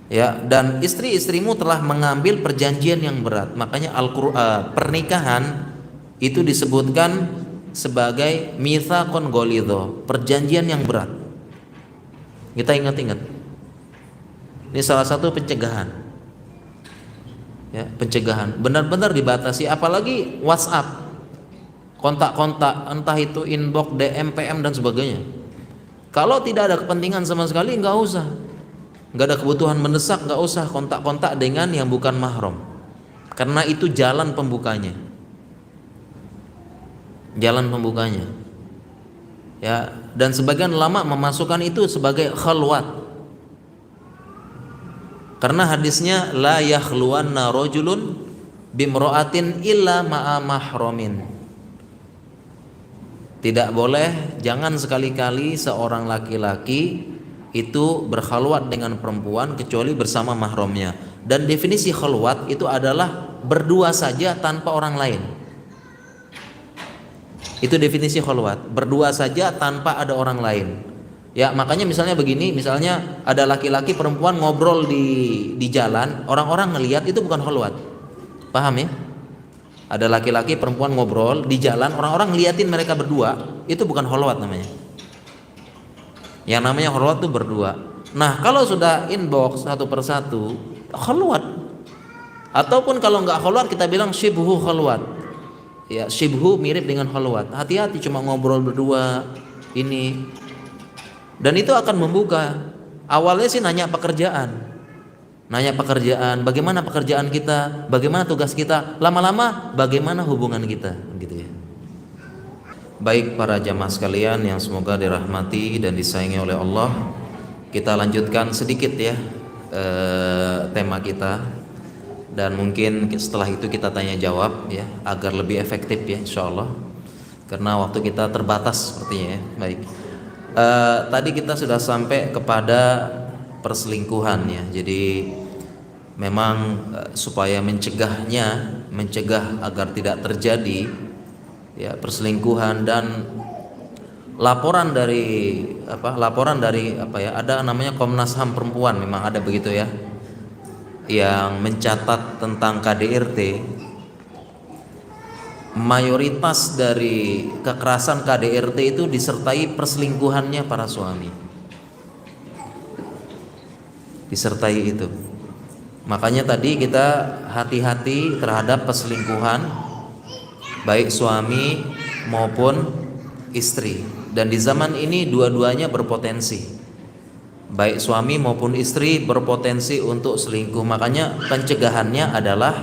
Ya, dan istri-istrimu telah mengambil perjanjian yang berat. Makanya Al-Qur'an pernikahan itu disebutkan sebagai mitsaqan ghalidha, perjanjian yang berat. Kita ingat-ingat. Ini salah satu pencegahan. Ya, pencegahan benar-benar dibatasi, apalagi WhatsApp. Kontak-kontak, entah itu inbox, DM, PM dan sebagainya. Kalau tidak ada kepentingan sama sekali, nggak usah. Nggak ada kebutuhan mendesak, nggak usah kontak-kontak dengan yang bukan mahram. Karena itu jalan pembukanya. Ya, dan sebagian ulama memasukkan itu sebagai khalwat. Karena hadisnya la yakhluwanna rajulun bimra'atin illa ma'a mahramin. Tidak boleh, jangan sekali-kali seorang laki-laki itu berkhalwat dengan perempuan kecuali bersama mahramnya. Dan definisi khalwat itu adalah berdua saja tanpa orang lain. Itu definisi khalwat, berdua saja tanpa ada orang lain. Ya, makanya misalnya begini, misalnya ada laki-laki perempuan ngobrol di jalan, orang-orang ngelihat, itu bukan khalwat. Paham ya? Ada laki-laki perempuan ngobrol di jalan, orang-orang ngeliatin mereka berdua, itu bukan khalwat namanya. Yang namanya khalwat itu berdua. Nah, kalau sudah inbox satu persatu, khalwat. Ataupun kalau nggak khalwat kita bilang syibhu khalwat. Ya, syibhu mirip dengan khalwat. Hati-hati cuma ngobrol berdua ini. Dan itu akan membuka. Awalnya sih nanya pekerjaan. Nanya pekerjaan, bagaimana pekerjaan kita, bagaimana tugas kita. Lama-lama bagaimana hubungan kita, gitu ya. Baik para jamaah sekalian yang semoga dirahmati dan disayangi oleh Allah, kita lanjutkan sedikit ya tema kita, dan mungkin setelah itu kita tanya jawab ya agar lebih efektif ya insyaallah, karena waktu kita terbatas sepertinya ya. Baik, tadi kita sudah sampai kepada perselingkuhan ya. Jadi memang supaya mencegah agar tidak terjadi ya perselingkuhan, dan laporan dari ada namanya Komnas HAM perempuan, memang ada begitu ya, yang mencatat tentang KDRT. Mayoritas dari kekerasan KDRT itu disertai perselingkuhannya para suami, disertai itu. Makanya tadi kita hati-hati terhadap perselingkuhan baik suami maupun istri. Dan di zaman ini dua-duanya berpotensi, baik suami maupun istri berpotensi untuk selingkuh. Makanya pencegahannya adalah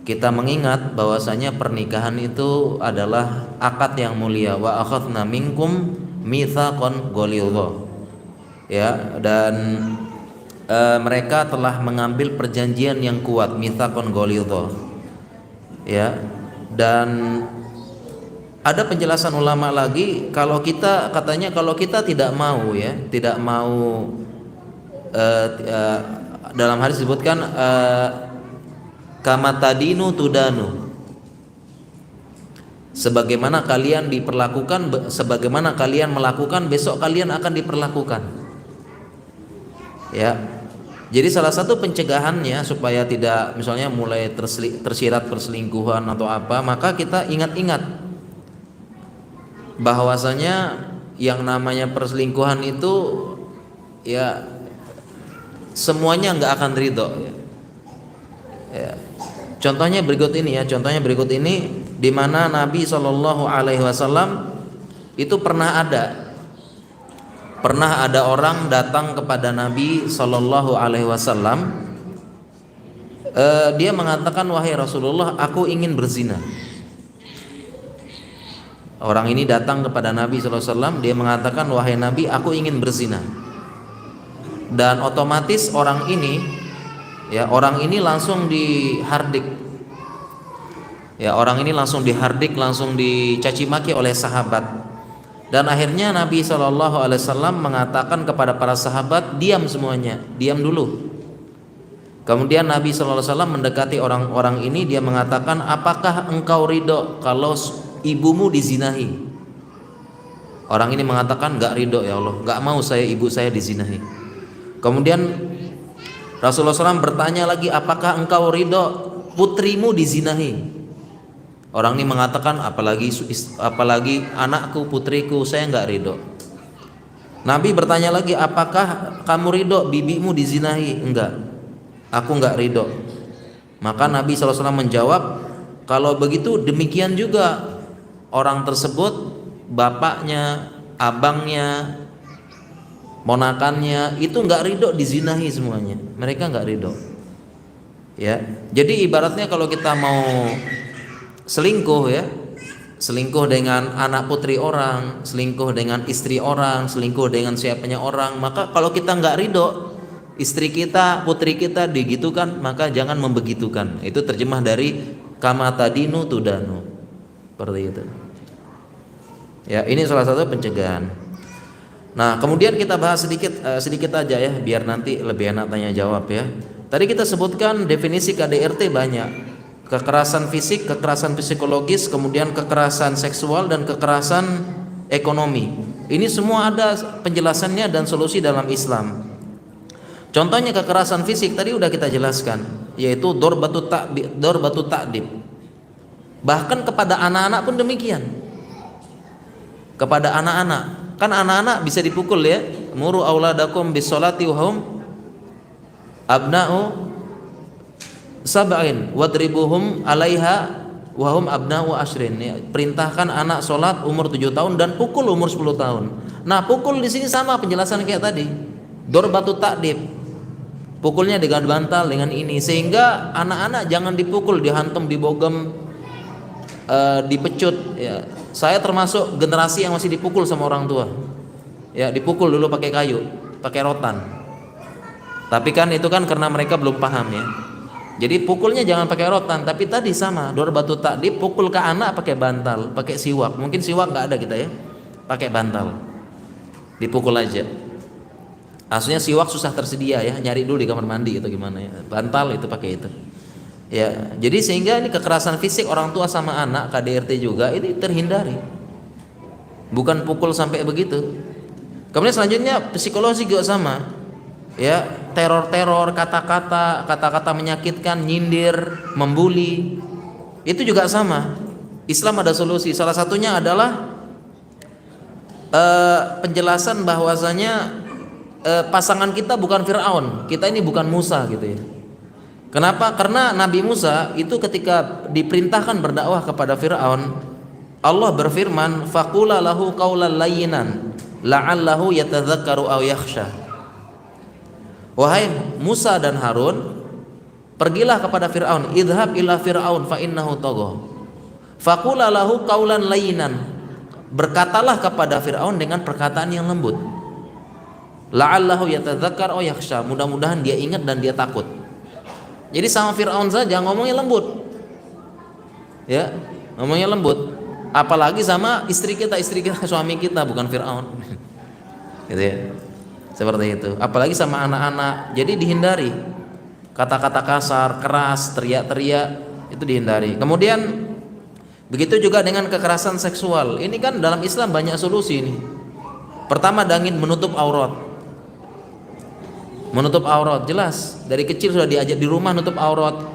kita mengingat bahwasanya pernikahan itu adalah akad yang mulia. Wa akhadna minkum mitsaqan ghalidha. Ya, dan mereka telah mengambil perjanjian yang kuat, mitsaqan ghalidha. Ya. Dan ada penjelasan ulama lagi, kalau kita tidak mau ya, tidak mau dalam hadis disebutkan kama tadinu tudanu, sebagaimana kalian diperlakukan, sebagaimana kalian melakukan, besok kalian akan diperlakukan. Ya. Jadi salah satu pencegahannya supaya tidak misalnya mulai tersirat perselingkuhan atau apa, maka kita ingat-ingat bahwasanya yang namanya perselingkuhan itu ya semuanya nggak akan ridho ya. Ya. Contohnya berikut ini di mana Nabi SAW itu pernah ada orang datang kepada Nabi SAW. Dia mengatakan, wahai Rasulullah, aku ingin berzina. Orang ini datang kepada Nabi SAW, dia mengatakan, wahai Nabi, aku ingin berzina. Dan otomatis orang ini langsung dihardik. Ya, orang ini langsung dihardik, langsung dicaci maki oleh sahabat. Dan akhirnya Nabi SAW mengatakan kepada para sahabat, diam semuanya, diam dulu. Kemudian Nabi SAW mendekati orang-orang ini, dia mengatakan, apakah engkau ridho kalau ibumu dizinahi? Orang ini mengatakan, enggak ridho ya Allah, enggak mau saya ibu saya dizinahi. Kemudian Rasulullah SAW bertanya lagi, apakah engkau ridho putrimu dizinahi? Orang ini mengatakan, apalagi anakku, putriku, saya enggak ridho. Nabi bertanya lagi, apakah kamu ridho bibimu dizinahi? Enggak, aku enggak ridho. Maka Nabi SAW menjawab, kalau begitu demikian juga orang tersebut, bapaknya, abangnya, ponakannya, itu enggak ridho dizinahi semuanya. Mereka enggak ridho. Ya, jadi ibaratnya kalau kita mau selingkuh ya, selingkuh dengan anak putri orang, selingkuh dengan istri orang, selingkuh dengan siapanya orang, maka kalau kita nggak ridho istri kita, putri kita digitukan, maka jangan membegitukan. Itu terjemah dari kama tadinu tudanu, seperti itu. Ya, ini salah satu pencegahan. Nah, kemudian kita bahas sedikit aja ya, biar nanti lebih enak tanya jawab ya. Tadi kita sebutkan definisi KDRT banyak. Kekerasan fisik, kekerasan psikologis, kemudian kekerasan seksual dan kekerasan ekonomi. Ini semua ada penjelasannya dan solusi dalam Islam. Contohnya kekerasan fisik tadi udah kita jelaskan, yaitu dorbatut ta'dib. Bahkan kepada anak-anak pun demikian. Kepada anak-anak, kan anak-anak bisa dipukul ya. Muru auladakum bisolati wahum abna'u sab'in wadribuhum alaiha wahum abna'u ashrin ya. Perintahkan anak sholat umur 7 tahun dan pukul umur 10 tahun. Nah, pukul di sini sama penjelasan kayak tadi. Dorbatut ta'dib. Pukulnya dengan bantal dengan ini, sehingga anak-anak jangan dipukul, dihantam, dibogem, dipecut ya. Saya termasuk generasi yang masih dipukul sama orang tua. Ya, dipukul dulu pakai kayu, pakai rotan. Tapi kan itu kan karena mereka belum paham ya. Jadi pukulnya jangan pakai rotan, tapi tadi sama, dorbatut ta'dib, pukul ke anak pakai bantal, pakai siwak. Mungkin siwak nggak ada kita ya. Pakai bantal. Dipukul aja. Aslinya siwak susah tersedia ya, nyari dulu di kamar mandi atau gimana ya. Bantal itu pakai itu. Ya, jadi sehingga ini kekerasan fisik orang tua sama anak KDRT juga ini terhindari. Bukan pukul sampai begitu. Kemudian selanjutnya psikologi juga sama. Ya, teror-teror, kata-kata menyakitkan, nyindir, membuli. Itu juga sama. Islam ada solusi. Salah satunya adalah penjelasan bahwasanya pasangan kita bukan Fir'aun, kita ini bukan Musa gitu ya. Kenapa? Karena Nabi Musa itu ketika diperintahkan berdakwah kepada Fir'aun, Allah berfirman, faqula lahu qaulan layyinan la'allahu yatadzakkaru aw yakhsha. Wahai Musa dan Harun, pergilah kepada Fir'aun, idhab ila Fir'aun fa innahu tagha. Faqula lahu qaulan layyinan, berkatalah kepada Fir'aun dengan perkataan yang lembut. La'allahu yatadzakkar aw yakhsha, mudah-mudahan dia ingat dan dia takut. Jadi sama Fir'aun saja ngomongnya lembut. Ya, ngomongnya lembut. Apalagi sama istri kita, suami kita, bukan Fir'aun. Gitu ya. Seperti itu. Apalagi sama anak-anak. Jadi dihindari. Kata-kata kasar, keras, teriak-teriak itu dihindari. Kemudian begitu juga dengan kekerasan seksual. Ini kan dalam Islam banyak solusi ini. Pertama, dengan menutup aurat. Menutup aurat jelas dari kecil sudah diajar di rumah nutup aurat.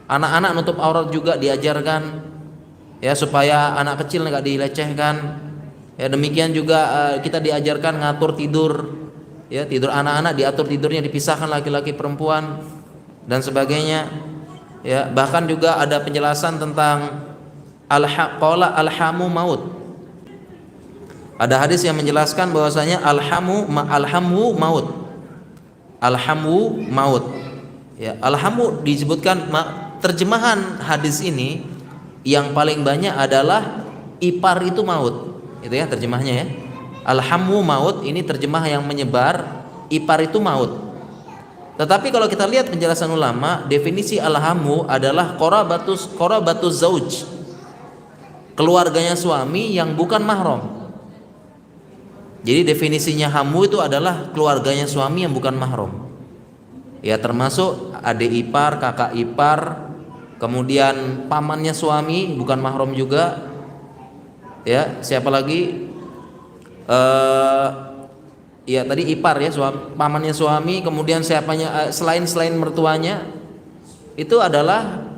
Anak-anak nutup aurat juga diajarkan ya, supaya anak kecil nggak dilecehkan. Ya, demikian juga kita diajarkan ngatur tidur. Ya, tidur anak-anak diatur tidurnya, dipisahkan laki-laki perempuan dan sebagainya. Ya, bahkan juga ada penjelasan tentang alhamu maut. Ada hadis yang menjelaskan bahwasanya alhamu maut. Alhamu maut. Ya, alhamu disebutkan terjemahan hadis ini yang paling banyak adalah ipar itu maut. Itu ya terjemahnya ya. Alhamu maut ini terjemah yang menyebar, ipar itu maut. Tetapi kalau kita lihat penjelasan ulama, definisi alhamu adalah qorabatus zauj. Keluarganya suami yang bukan mahram. Jadi definisinya hamu itu adalah keluarganya suami yang bukan mahram. Ya, termasuk adik ipar, kakak ipar, kemudian pamannya suami bukan mahram juga. Ya, siapa lagi? Ya tadi ipar ya, pamannya suami, kemudian siapanya selain mertuanya itu adalah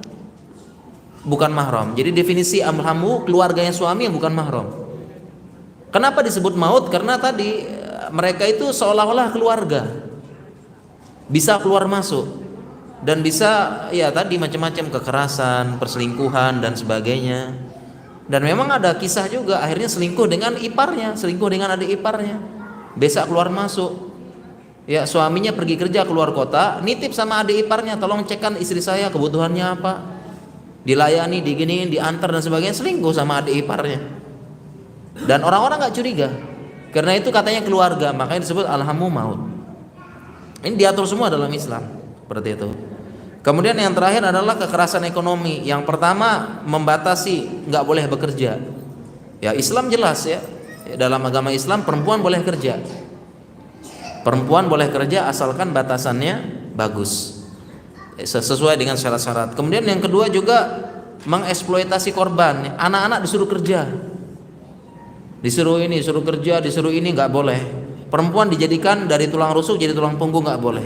bukan mahram. Jadi definisi hamu keluarganya suami yang bukan mahram. Kenapa disebut maut? Karena tadi mereka itu seolah-olah keluarga, bisa keluar masuk dan bisa ya tadi macam-macam kekerasan, perselingkuhan dan sebagainya. Dan memang ada kisah juga akhirnya selingkuh dengan iparnya, selingkuh dengan adik iparnya, bisa keluar masuk. Ya, suaminya pergi kerja keluar kota, nitip sama adik iparnya, tolong cekkan istri saya kebutuhannya apa, dilayani, diginiin, diantar dan sebagainya, selingkuh sama adik iparnya. Dan orang-orang nggak curiga, karena itu katanya keluarga, makanya disebut alhamu maut. Ini diatur semua dalam Islam seperti itu. Kemudian yang terakhir adalah kekerasan ekonomi. Yang pertama membatasi nggak boleh bekerja. Ya Islam jelas ya. dalam agama Islam perempuan boleh kerja. Perempuan boleh kerja asalkan batasannya bagus, sesuai dengan syarat-syarat. Kemudian yang kedua juga mengeksploitasi korban. Anak-anak disuruh kerja, disuruh ini, disuruh kerja, disuruh ini, nggak boleh. Perempuan dijadikan dari tulang rusuk jadi tulang punggung, nggak boleh.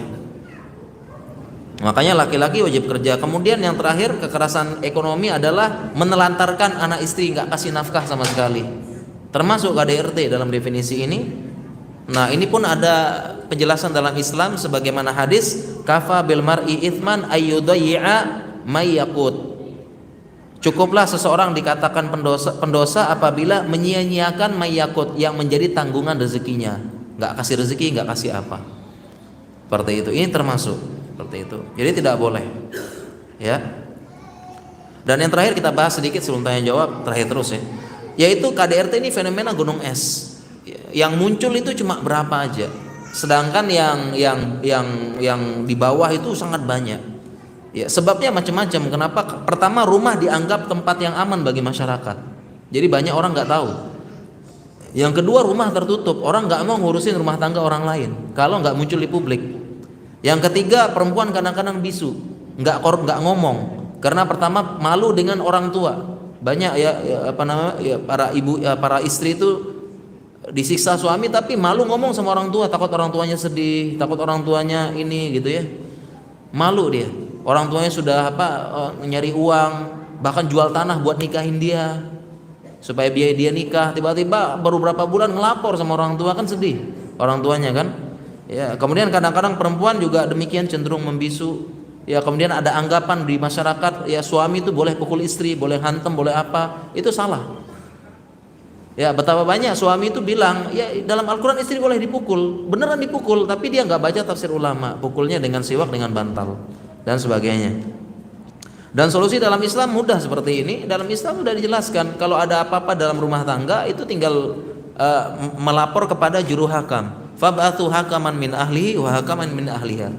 Makanya laki-laki wajib kerja. Kemudian yang terakhir, kekerasan ekonomi adalah menelantarkan anak istri, nggak kasih nafkah sama sekali, termasuk KDRT dalam definisi ini. Nah, ini pun ada penjelasan dalam Islam sebagaimana hadis kafa bil mar'i itsman ayyudayya may yaqut. Cukuplah seseorang dikatakan pendosa apabila menyia-nyiakan may yaqut, yang menjadi tanggungan rezekinya. Nggak kasih rezeki, nggak kasih apa. Seperti itu. Ini termasuk seperti itu. Jadi tidak boleh. Ya. Dan yang terakhir kita bahas sedikit sebelum tanya jawab, terakhir terus ya. Yaitu KDRT ini fenomena gunung es. Yang muncul itu cuma berapa aja, sedangkan yang di bawah itu sangat banyak. Ya, sebabnya macam-macam. Kenapa? Pertama, rumah dianggap tempat yang aman bagi masyarakat, jadi banyak orang nggak tahu. Yang kedua, rumah tertutup, orang nggak mau ngurusin rumah tangga orang lain kalau nggak muncul di publik. Yang ketiga, perempuan kadang-kadang bisu, nggak ngomong, karena pertama malu dengan orang tua. Banyak para ibu, para istri itu disiksa suami tapi malu ngomong sama orang tua, takut orang tuanya sedih, takut orang tuanya ini gitu ya, malu dia. Orang tuanya sudah nyari uang, bahkan jual tanah buat nikahin dia supaya biaya dia nikah, tiba-tiba baru berapa bulan ngelapor sama orang tua, kan sedih orang tuanya kan ya. Kemudian kadang-kadang perempuan juga demikian, cenderung membisu ya. Kemudian ada anggapan di masyarakat ya, suami itu boleh pukul istri, boleh hantem, boleh apa, itu salah. Ya, betapa banyak suami itu bilang, ya dalam Al-Quran istri boleh dipukul, beneran dipukul, tapi dia nggak baca tafsir ulama, pukulnya dengan siwak, dengan bantal, dan sebagainya. Dan solusi dalam Islam mudah seperti ini. Dalam Islam sudah dijelaskan, kalau ada apa-apa dalam rumah tangga itu tinggal melapor kepada juru hakam. Fab'athu hakaman min ahlihi wa hakaman min ahliha.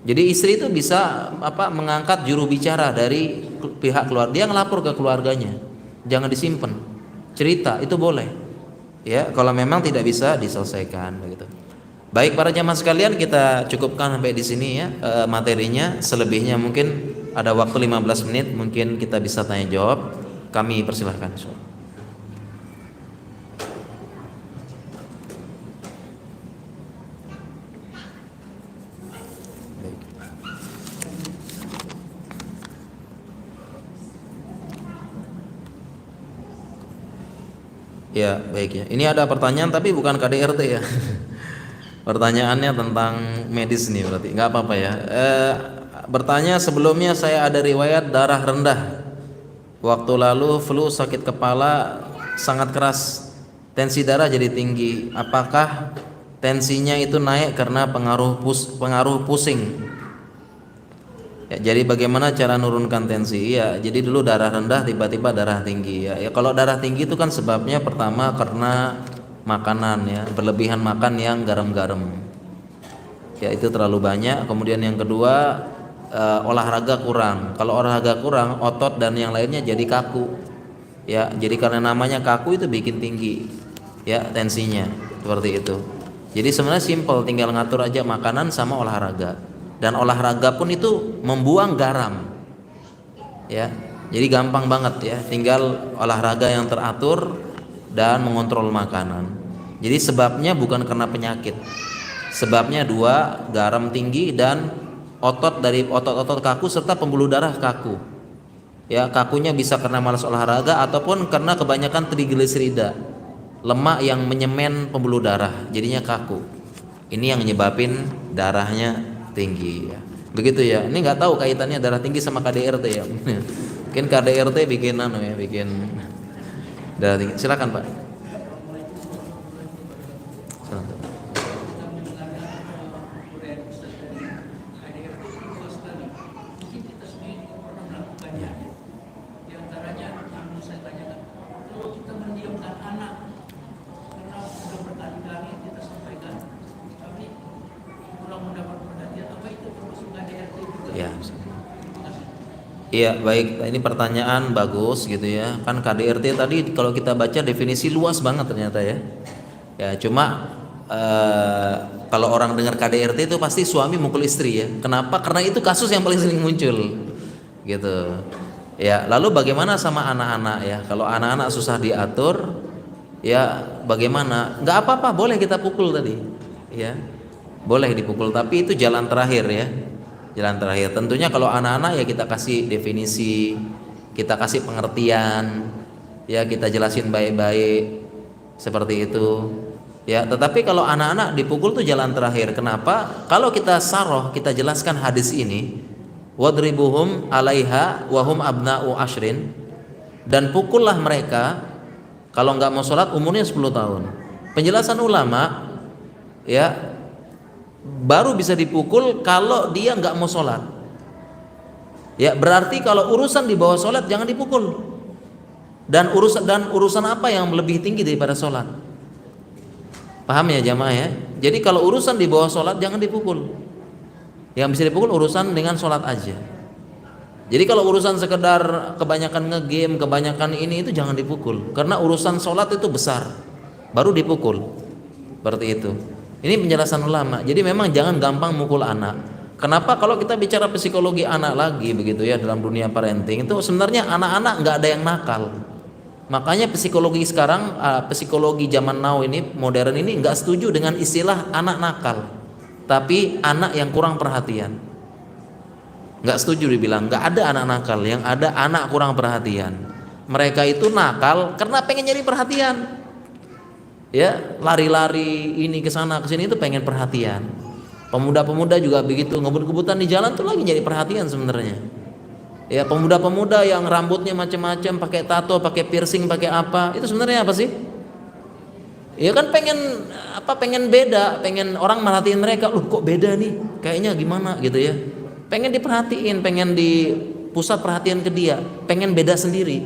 Jadi istri itu bisa mengangkat juru bicara dari pihak keluarga, dia ngelapor ke keluarganya, jangan disimpan. Cerita itu boleh ya, kalau memang tidak bisa diselesaikan begitu. Baik para jamaah sekalian, kita cukupkan sampai di sini ya materinya. Selebihnya mungkin ada waktu 15 menit, mungkin kita bisa tanya jawab. Kami persilahkan. Ya, baik ya. Ini ada pertanyaan tapi bukan KDRT ya. Pertanyaannya tentang medis nih, berarti nggak apa-apa ya. Bertanya, sebelumnya saya ada riwayat darah rendah. Waktu lalu flu, sakit kepala sangat keras, tensi darah jadi tinggi. Apakah tensinya itu naik karena pengaruh pusing? Ya, jadi bagaimana cara nurunkan tensi? Ya, jadi dulu darah rendah, tiba-tiba darah tinggi. Ya, kalau darah tinggi itu kan sebabnya pertama karena makanan ya, berlebihan makan yang garam-garam. Ya, itu terlalu banyak. Kemudian yang kedua, olahraga kurang. Kalau olahraga kurang, otot dan yang lainnya jadi kaku. Ya, jadi karena namanya kaku itu bikin tinggi ya tensinya, seperti itu. Jadi sebenarnya simpel, tinggal ngatur aja makanan sama olahraga. Dan olahraga pun itu membuang garam ya, jadi gampang banget ya, tinggal olahraga yang teratur dan mengontrol makanan. Jadi sebabnya bukan karena penyakit, sebabnya dua, garam tinggi dan otot-otot kaku serta pembuluh darah kaku ya. Kakunya bisa karena malas olahraga ataupun karena kebanyakan trigliserida, lemak yang menyemen pembuluh darah, jadinya kaku. Ini yang menyebabin darahnya tinggi ya. Begitu ya. Ini nggak tahu kaitannya darah tinggi sama KDRT ya. Mungkin KDRT bikin bikin darah tinggi. Silakan Pak. Silakan. Ya. Iya, baik. Ini pertanyaan bagus gitu ya. Kan KDRT tadi kalau kita baca definisi luas banget ternyata ya. Ya, cuma eh, kalau orang dengar KDRT itu pasti suami mukul istri ya. Kenapa? Karena itu kasus yang paling sering muncul. Gitu. Ya, lalu bagaimana sama anak-anak ya? Kalau anak-anak susah diatur, ya bagaimana? Nggak apa-apa, boleh kita pukul tadi. Ya. Boleh dipukul, tapi itu jalan terakhir ya. Jalan terakhir. Tentunya kalau anak-anak ya kita kasih definisi, kita kasih pengertian, ya kita jelasin baik-baik seperti itu. Ya, tetapi kalau anak-anak dipukul tuh jalan terakhir. Kenapa? Kalau kita saroh, kita jelaskan hadis ini, wadribuhum 'alaiha wahum abna'u ashrin, dan pukullah mereka kalau nggak mau sholat umurnya 10 tahun. Penjelasan ulama ya baru bisa dipukul kalau dia nggak mau sholat. Ya berarti kalau urusan di bawah sholat jangan dipukul. Dan urusan apa yang lebih tinggi daripada sholat? Paham ya jamaah ya? Jadi kalau urusan di bawah sholat jangan dipukul. Yang bisa dipukul urusan dengan sholat aja. Jadi kalau urusan sekedar kebanyakan ngegame, kebanyakan ini itu jangan dipukul. Karena urusan sholat itu besar, baru dipukul. Seperti itu. Ini penjelasan ulama. Jadi memang jangan gampang mukul anak. Kenapa? Kalau kita bicara psikologi anak lagi begitu ya dalam dunia parenting itu sebenarnya anak-anak nggak ada yang nakal. Makanya psikologi sekarang, psikologi zaman now ini modern ini nggak setuju dengan istilah anak nakal, tapi anak yang kurang perhatian. Nggak setuju dibilang nggak ada anak nakal, yang ada anak kurang perhatian. Mereka itu nakal karena pengen nyari perhatian. Ya lari-lari ini ke sana ke sini itu pengen perhatian. Pemuda-pemuda juga begitu, ngebut-ngebutan di jalan tuh lagi nyari perhatian sebenarnya. Ya pemuda-pemuda yang rambutnya macam-macam, pakai tato, pakai piercing, pakai apa, itu sebenarnya apa sih? Ya kan pengen beda, pengen orang merhatiin mereka. Loh kok beda nih, kayaknya gimana gitu ya. Pengen diperhatiin, pengen di pusat perhatian ke dia, pengen beda sendiri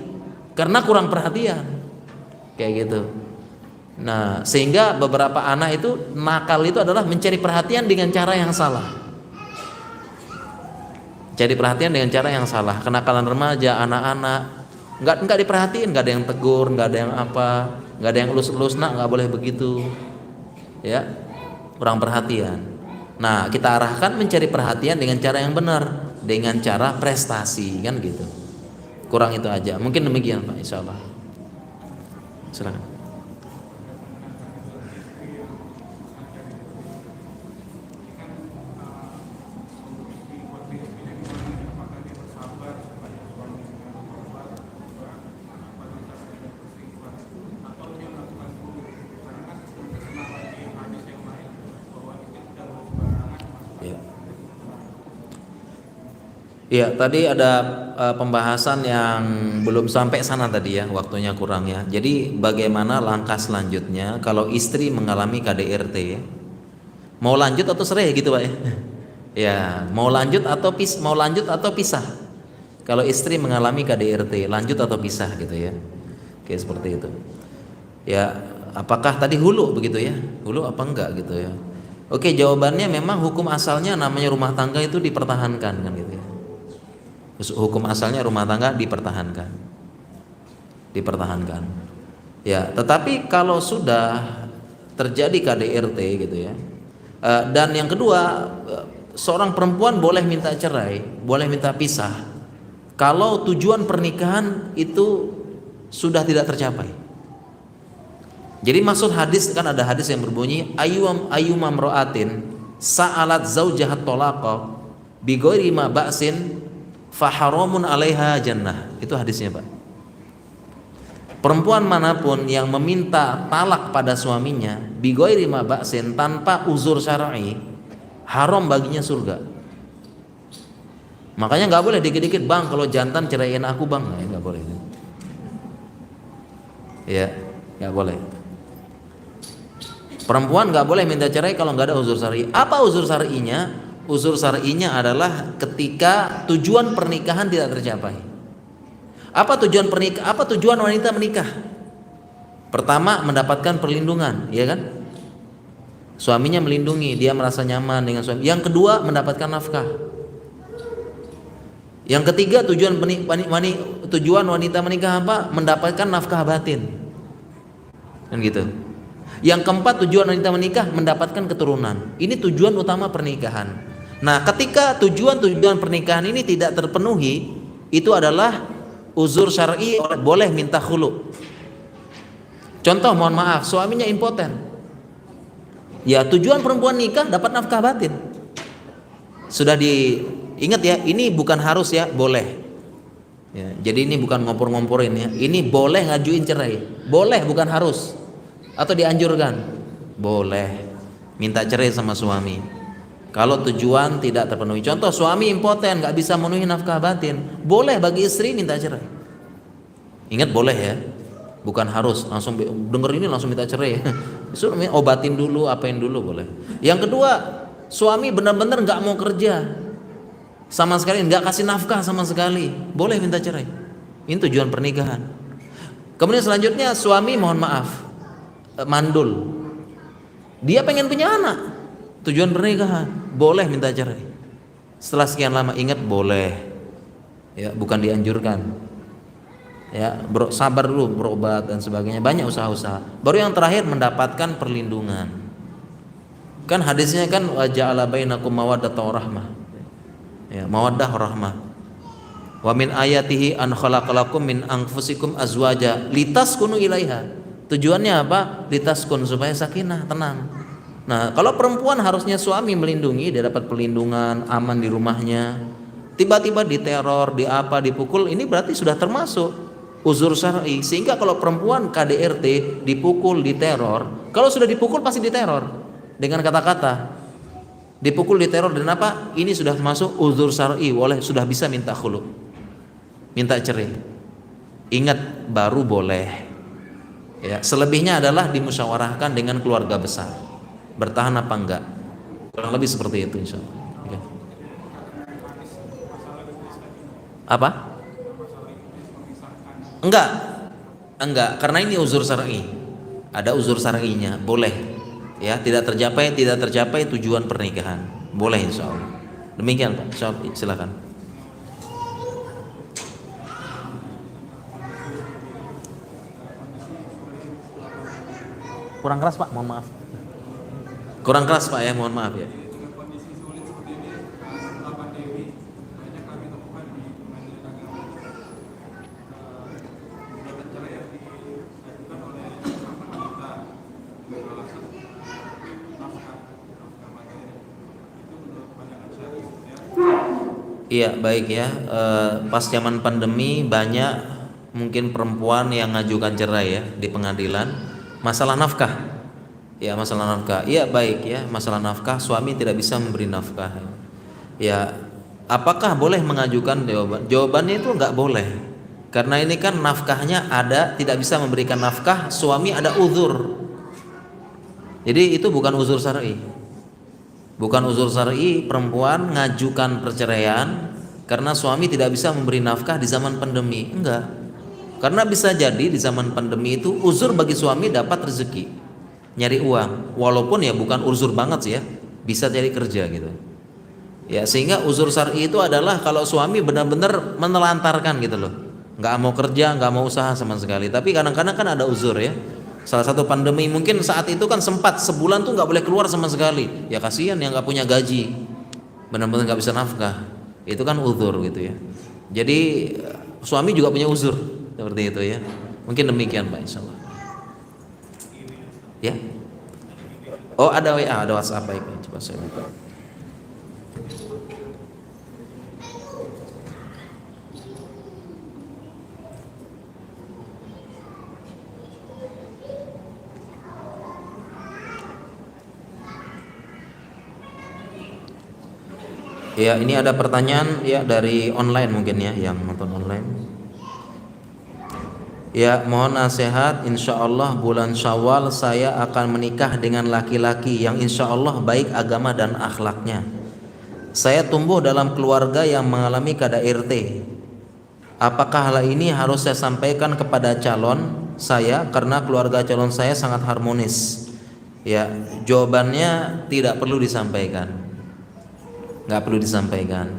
karena kurang perhatian kayak gitu. Nah, sehingga beberapa anak itu nakal itu adalah mencari perhatian dengan cara yang salah. Cari perhatian dengan cara yang salah. Kenakalan remaja, anak-anak nggak diperhatiin, nggak ada yang tegur, nggak ada yang apa, nggak ada yang elus-elus, nak nggak boleh begitu, ya kurang perhatian. Nah, kita arahkan mencari perhatian dengan cara yang benar, dengan cara prestasi kan gitu. Kurang itu aja. Mungkin demikian Pak, insya Allah. Silakan. Iya, tadi ada pembahasan yang belum sampai sana tadi ya, waktunya kurang ya. Jadi bagaimana langkah selanjutnya kalau istri mengalami KDRT ya? Mau lanjut atau cerai gitu Pak ya? Ya, mau lanjut atau pisah? Kalau istri mengalami KDRT, lanjut atau pisah gitu ya? Oke, seperti itu. Ya, apakah tadi hulu begitu ya? Hulu apa enggak gitu ya? Oke, jawabannya memang hukum asalnya namanya rumah tangga itu dipertahankan kan gitu ya. Hukum asalnya rumah tangga dipertahankan. Ya, tetapi kalau sudah terjadi KDRT gitu ya. Dan yang kedua, seorang perempuan boleh minta cerai, boleh minta pisah kalau tujuan pernikahan itu sudah tidak tercapai. Jadi maksud hadis kan ada hadis yang berbunyi ayyumam ra'atin sa'alat zaujahat talaqa bi ghairi ma ba'sin faharamun 'alaiha jannah. Itu hadisnya Pak. Perempuan manapun yang meminta talak pada suaminya bi ghairi ma ba'sin, tanpa uzur syar'i, haram baginya surga. Makanya nggak boleh dikit-dikit, bang kalau jantan ceraiin aku bang, nggak boleh. Ya, nggak boleh. Perempuan nggak boleh minta cerai kalau nggak ada uzur syar'i. Apa uzur syar'inya? Uzur syar'inya adalah ketika tujuan pernikahan tidak tercapai. Apa tujuan wanita menikah? Pertama, mendapatkan perlindungan, ya kan? Suaminya melindungi, dia merasa nyaman dengan suami. Yang kedua, mendapatkan nafkah. Yang ketiga, tujuan wanita menikah apa? Mendapatkan nafkah batin. Kan gitu. Yang keempat, tujuan wanita menikah mendapatkan keturunan. Ini tujuan utama pernikahan. Nah, ketika tujuan pernikahan ini tidak terpenuhi, itu adalah uzur syar'i, boleh minta khulu. Contoh, mohon maaf, suaminya impoten. Ya, tujuan perempuan nikah dapat nafkah batin. Sudah diingat ya, ini bukan harus ya, boleh. Ya, jadi ini bukan ngompor-ngomporin ya. Ini boleh ngajuin cerai. Boleh, bukan harus. Atau dianjurkan. Boleh minta cerai sama suami kalau tujuan tidak terpenuhi. Contoh, suami impoten, nggak bisa memenuhi nafkah batin, boleh bagi istri minta cerai. Ingat, boleh ya, bukan harus langsung denger ini langsung minta cerai. Suami obatin dulu, apain dulu, boleh. Yang kedua, suami benar-benar nggak mau kerja sama sekali, nggak kasih nafkah sama sekali, boleh minta cerai. Ini tujuan pernikahan. Kemudian selanjutnya, suami mohon maaf mandul, dia pengen punya anak, tujuan pernikahan, boleh minta cerai. Setelah sekian lama, ingat boleh ya, bukan dianjurkan ya. Sabar dulu, berobat dan sebagainya, banyak usaha-usaha. Baru yang terakhir, mendapatkan perlindungan. Kan hadisnya kan, wa ja'ala bainakum mawaddatan wa rahmah ya, mawaddah rahmah. Wa min ayatihi an khalaqalakum min anfusikum azwaja litaskunu ilaiha. Tujuannya apa? Litaskun, supaya sakinah, tenang. Nah, kalau perempuan harusnya suami melindungi, dia dapat perlindungan, aman di rumahnya. Tiba-tiba diteror, dipukul, ini berarti sudah termasuk uzur syar'i. Sehingga kalau perempuan KDRT dipukul, diteror, kalau sudah dipukul pasti diteror dengan kata-kata. Dipukul, diteror, dan apa? Ini sudah masuk uzur syar'i, boleh, sudah bisa minta khulu, minta cerai. Ingat, baru boleh. Ya, selebihnya adalah dimusyawarahkan dengan keluarga besar, bertahan apa enggak, kurang lebih seperti itu insyaallah. Okay. Apa? Enggak, karena ini uzur syar'i. Ada uzur syar'inya, boleh. Ya, tidak tercapai tujuan pernikahan, boleh insyaallah. Demikian Pak, silakan. Kurang keras Pak, mohon maaf. Kurang keras Pak ya, mohon maaf ya. Iya, baik ya. Pas zaman pandemi banyak mungkin perempuan yang ngajukan cerai ya di pengadilan. Masalah nafkah, ya masalah nafkah. Iya baik ya, masalah nafkah, suami tidak bisa memberi nafkah. Ya, apakah boleh mengajukan jawaban? Jawabannya itu nggak boleh, karena ini kan nafkahnya ada, tidak bisa memberikan nafkah, suami ada uzur. Jadi itu bukan uzur syar'i. Bukan uzur syar'i perempuan ngajukan perceraian karena suami tidak bisa memberi nafkah di zaman pandemi. Enggak. Karena bisa jadi di zaman pandemi itu uzur bagi suami dapat rezeki, nyari uang, walaupun ya bukan uzur banget sih ya, bisa cari kerja gitu. Ya, sehingga uzur syar'i itu adalah kalau suami benar-benar menelantarkan gitu loh, nggak mau kerja, nggak mau usaha sama sekali. Tapi kadang-kadang kan ada uzur ya. Salah satu pandemi mungkin saat itu kan sempat sebulan tuh nggak boleh keluar sama sekali. Ya kasihan yang nggak punya gaji, benar-benar nggak bisa nafkah. Itu kan uzur gitu ya. Jadi suami juga punya uzur. Seperti itu ya. Mungkin demikian Pak insyaallah. Ya. Oh, ada WA, ada WhatsApp, baik. Coba saya buka. Ya, ini ada pertanyaan ya dari online mungkin ya, yang nonton online. Ya, mohon nasihat. Insya Allah bulan Syawal saya akan menikah dengan laki-laki yang insya Allah baik agama dan akhlaknya. Saya tumbuh dalam keluarga yang mengalami KDRT. Apakah hal ini harus saya sampaikan kepada calon saya karena keluarga calon saya sangat harmonis? Ya, jawabannya tidak perlu disampaikan. Nggak perlu disampaikan.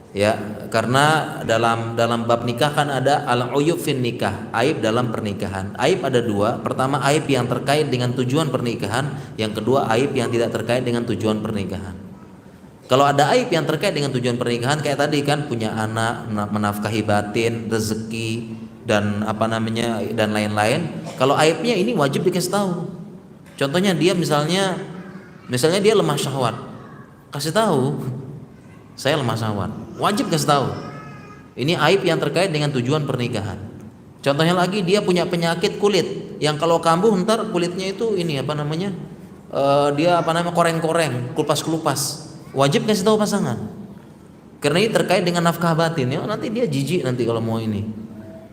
Ya, karena dalam bab nikah kan ada al-uyub fin nikah, aib dalam pernikahan. Aib ada dua. Pertama, aib yang terkait dengan tujuan pernikahan. Yang kedua, aib yang tidak terkait dengan tujuan pernikahan. Kalau ada aib yang terkait dengan tujuan pernikahan kayak tadi kan, punya anak, menafkahi batin, rezeki, dan apa namanya, dan lain-lain. Kalau aibnya ini wajib dikasih tahu. Contohnya dia misalnya dia lemah syahwat, kasih tahu, saya lemah syahwat, wajib kasih tahu. Ini aib yang terkait dengan tujuan pernikahan. Contohnya lagi, dia punya penyakit kulit yang kalau kambuh ntar kulitnya itu ini apa namanya, dia apa namanya, koreng-koreng, kelupas-kelupas. Wajib kasih tahu pasangan, karena ini terkait dengan nafkah batin. Ya nanti dia jijik nanti kalau mau ini.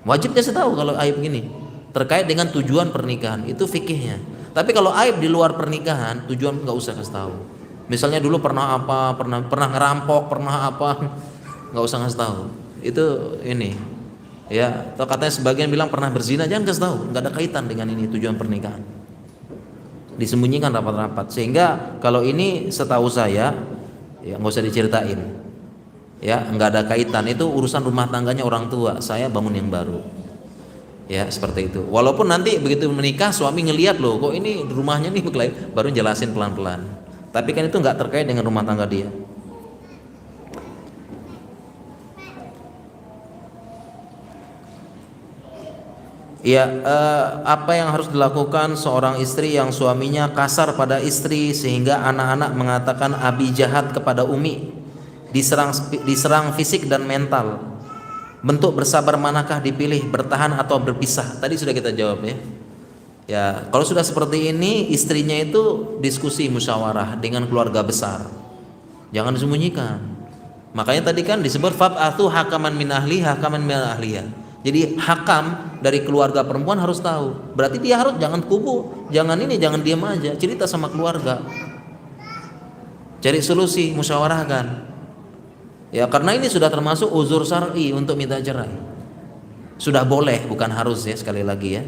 Wajib kasih tahu kalau aib gini terkait dengan tujuan pernikahan, itu fikihnya. Tapi kalau aib di luar pernikahan, tujuan nggak usah kasih tahu. Misalnya dulu pernah apa, pernah ngerampok, pernah apa, nggak usah ngasih tahu. Itu ini, ya. Atau katanya sebagian bilang pernah berzina, jangan kasih tahu, nggak ada kaitan dengan ini tujuan pernikahan. Disembunyikan rapat-rapat. Sehingga kalau ini setahu saya, ya nggak usah diceritain. Ya, nggak ada kaitan. Itu urusan rumah tangganya orang tua. Saya bangun yang baru. Ya seperti itu. Walaupun nanti begitu menikah suami ngelihat loh, kok ini rumahnya nih baru jelasin pelan-pelan. Tapi kan itu nggak terkait dengan rumah tangga dia. Ya, apa yang harus dilakukan seorang istri yang suaminya kasar pada istri sehingga anak-anak mengatakan abi jahat kepada Umi, diserang fisik dan mental. Bentuk bersabar manakah dipilih, bertahan atau berpisah? Tadi sudah kita jawab ya. Ya, kalau sudah seperti ini, istrinya itu diskusi musyawarah dengan keluarga besar. Jangan disembunyikan. Makanya tadi kan disebut fab'athu hakaman min ahli, hakaman min ahliya. Jadi hakam dari keluarga perempuan harus tahu. Berarti dia harus jangan kubu, jangan ini, jangan diam aja, cerita sama keluarga. Cari solusi, musyawarahkan. Ya, karena ini sudah termasuk uzur syar'i untuk minta cerai. Sudah boleh, bukan harus ya, sekali lagi ya.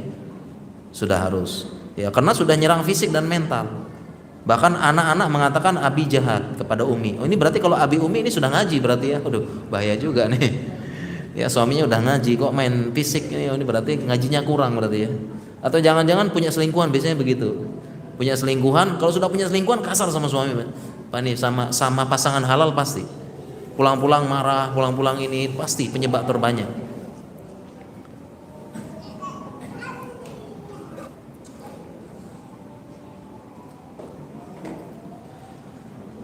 Sudah harus. Ya, karena sudah nyerang fisik dan mental. Bahkan anak-anak mengatakan abi jahat kepada Umi. Oh, ini berarti kalau abi Umi ini sudah ngaji berarti ya. Aduh, bahaya juga nih. Ya, suaminya udah ngaji kok main fisik ini. Oh, ini berarti ngajinya kurang berarti ya. Atau jangan-jangan punya selingkuhan, biasanya begitu. Punya selingkuhan, kalau sudah punya selingkuhan kasar sama suami, Pak nih, sama pasangan halal pasti. Pulang-pulang marah, pulang-pulang ini pasti penyebab terbanyak.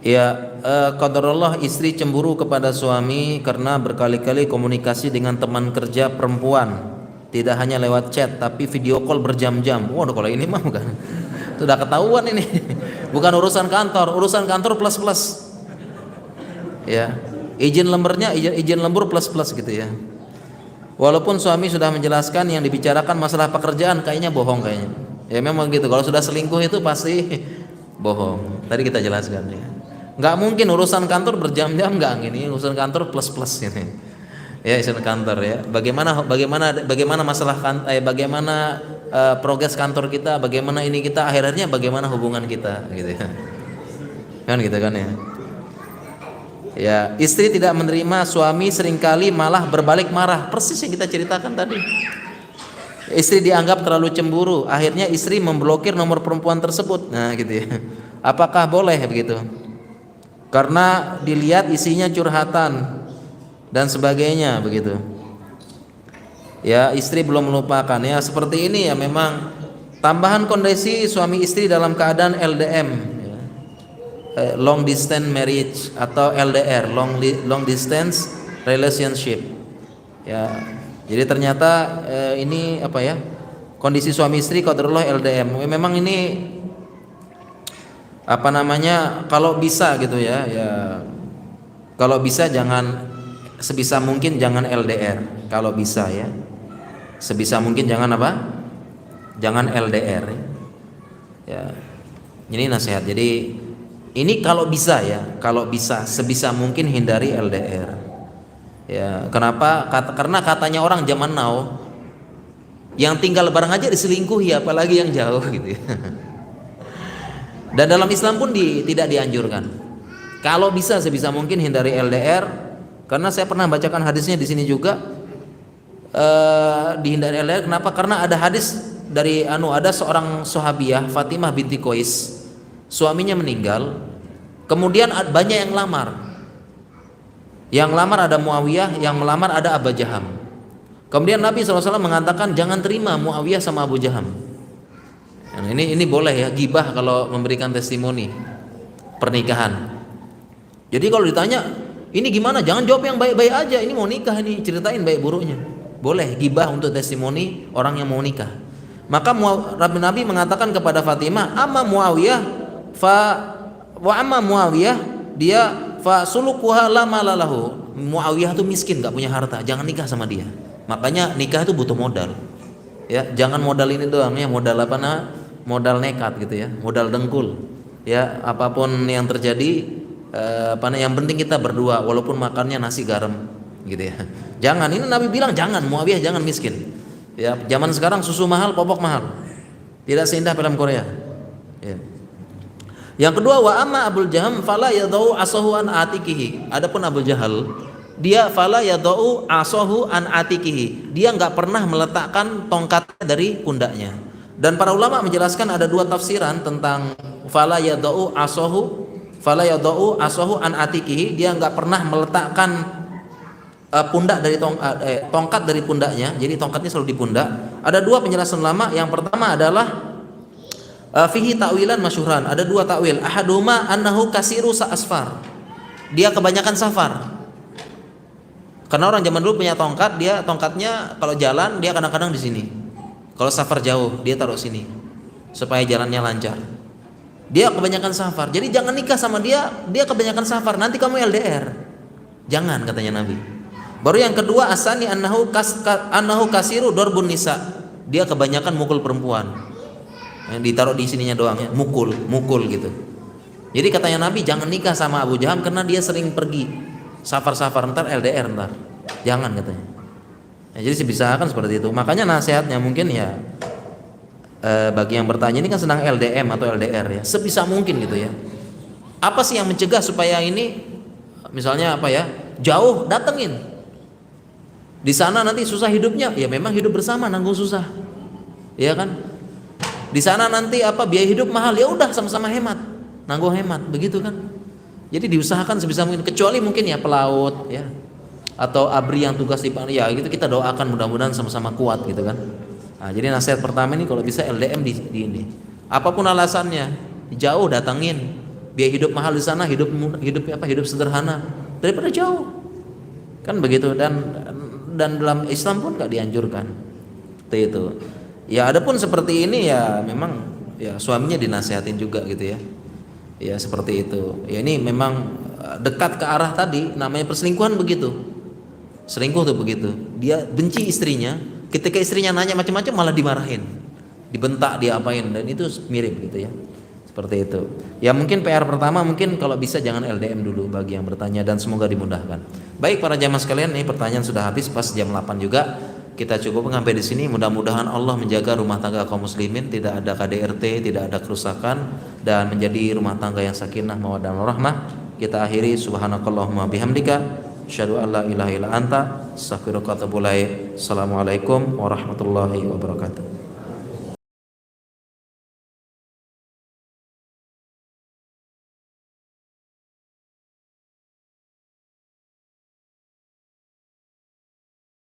Ya, qadarullah istri cemburu kepada suami karena berkali-kali komunikasi dengan teman kerja perempuan. Tidak hanya lewat chat tapi video call berjam-jam. Waduh, kalau ini mah bukan. Sudah ketahuan ini. Bukan urusan kantor plus-plus. Ya. Izin lembur plus-plus gitu ya. Walaupun suami sudah menjelaskan yang dibicarakan masalah pekerjaan kayaknya bohong kayaknya. Ya memang gitu. Kalau sudah selingkuh itu pasti bohong. Tadi kita jelaskan ya. Nggak mungkin urusan kantor berjam-jam, nggak gini. Urusan kantor plus-plus ini. Ya, urusan kantor ya. Bagaimana masalah bagaimana progres kantor kita, bagaimana ini kita, akhirnya bagaimana hubungan kita gitu ya. Kan gitu kan ya. Ya, istri tidak menerima suami seringkali malah berbalik marah. Persis yang kita ceritakan tadi. Istri dianggap terlalu cemburu, akhirnya istri memblokir nomor perempuan tersebut. Nah, gitu ya. Apakah boleh begitu? Karena dilihat isinya curhatan dan sebagainya begitu. Ya, istri belum melupakan ya. Seperti ini ya, memang tambahan kondisi suami istri dalam keadaan LDM. Long distance marriage atau LDR, long distance relationship. Ya, jadi ternyata ini apa ya? Kondisi suami istri qadarullah LDM. Memang ini apa namanya? Kalau bisa gitu ya, kalau bisa sebisa mungkin jangan LDR. Kalau bisa ya. Sebisa mungkin jangan apa? Jangan LDR. Ya. Ini nasihat. Jadi ini kalau bisa ya, kalau bisa sebisa mungkin hindari LDR. Ya, kenapa? Karena katanya orang zaman now, yang tinggal bareng aja diselingkuhi, apalagi yang jauh gitu ya. Dan dalam Islam pun tidak dianjurkan. Kalau bisa sebisa mungkin hindari LDR, Karena saya pernah bacakan hadisnya di sini juga, dihindari LDR. Kenapa? Karena ada hadis dari ada seorang sahabiah Fatimah binti Qais, suaminya meninggal, kemudian banyak yang lamar. Yang lamar ada Muawiyah, yang melamar ada Abu Jaham. Kemudian Nabi SAW mengatakan jangan terima Muawiyah sama Abu Jaham. Nah, ini boleh ya, gibah kalau memberikan testimoni pernikahan. Jadi kalau ditanya ini gimana, jangan jawab yang baik-baik aja. Ini mau nikah, ini ceritain baik buruknya. Boleh gibah untuk testimoni orang yang mau nikah. Maka Nabi mengatakan kepada Fatimah, amma Muawiyah dia fa sulukuha lama lalahu. Muawiyah itu miskin, nggak punya harta, jangan nikah sama dia. Makanya nikah itu butuh modal. Ya, jangan modal ini doang ya, modal apa modal nekat gitu ya, modal dengkul. Ya, apapun yang terjadi, yang penting kita berdua walaupun makannya nasi garam gitu ya. Jangan, ini Nabi bilang jangan, Muawiyah jangan miskin. Ya, zaman sekarang susu mahal, popok mahal. Tidak seindah film Korea. Ya. Yang kedua, wa amma Abul Jaham fala yadau asahu an atikihi. Adapun Abu Jahal, dia fala yadau asahu an atikihi. Dia enggak pernah meletakkan tongkatnya dari pundaknya. Dan para ulama menjelaskan ada dua tafsiran tentang fala yadau asahu an atikihi. Dia enggak pernah meletakkan pundak dari tongkat dari pundaknya. Jadi tongkatnya selalu di pundak. Ada dua penjelasan ulama. Yang pertama adalah fihi ta'wilan masyhuran. Ada dua takwil. Ahaduma annahu kasiru sa'asfar. Dia kebanyakan safar. Karena orang zaman dulu punya tongkat, dia tongkatnya kalau jalan dia kadang-kadang di sini. Kalau safar jauh, dia taruh sini supaya jalannya lancar. Dia kebanyakan safar. Jadi jangan nikah sama dia kebanyakan safar. Nanti kamu LDR. Jangan, katanya Nabi. Baru yang kedua, asani annahu kasiru darbun nisa. Dia kebanyakan mukul perempuan. Yang ditaruh di sininya doang ya, mukul gitu. Jadi katanya Nabi jangan nikah sama Abu Jaham karena dia sering pergi safar-safar, ntar LDR ntar. Jangan katanya. Ya, jadi dipisahkan seperti itu. Makanya nasihatnya mungkin ya bagi yang bertanya ini kan sedang LDM atau LDR ya, sebisa mungkin gitu ya. Apa sih yang mencegah supaya ini misalnya apa ya, jauh, datengin. Di sana nanti susah hidupnya, ya memang hidup bersama nanggung susah. Iya kan? Di sana nanti apa biaya hidup mahal, ya udah sama-sama hemat, nanggung hemat, begitu kan? Jadi diusahakan sebisa mungkin, kecuali mungkin ya pelaut ya, atau abri yang tugas di ya gitu, kita doakan mudah-mudahan sama-sama kuat gitu kan. Nah, jadi nasihat pertama ini kalau bisa LDM di ini. Apapun alasannya, jauh datangin. Biaya hidup mahal di sana, hidup sederhana daripada jauh. Kan begitu, dan dalam Islam pun gak dianjurkan. Itu. Ya adapun seperti ini ya memang ya suaminya dinasihatin juga gitu ya. Ya seperti itu. Ya ini memang dekat ke arah tadi namanya perselingkuhan begitu. Selingkuh tuh begitu. Dia benci istrinya, ketika istrinya nanya macam-macam malah dimarahin. Dibentak, diapain, dan itu mirip gitu ya. Seperti itu. Ya mungkin PR pertama mungkin kalau bisa jangan LDM dulu bagi yang bertanya, dan semoga dimudahkan. Baik para jamaah sekalian, ini pertanyaan sudah habis pas jam 8 juga. Kita cukup sampai di sini. Mudah-mudahan Allah menjaga rumah tangga kaum muslimin, tidak ada KDRT, tidak ada kerusakan, dan menjadi rumah tangga yang sakinah, mawaddah warahmah. Kita akhiri subhanakallahumma bihamdika asyhadu an la ilaha illa anta astaghfiruka wa atubu ilaik. Assalamualaikum warahmatullahi wabarakatuh.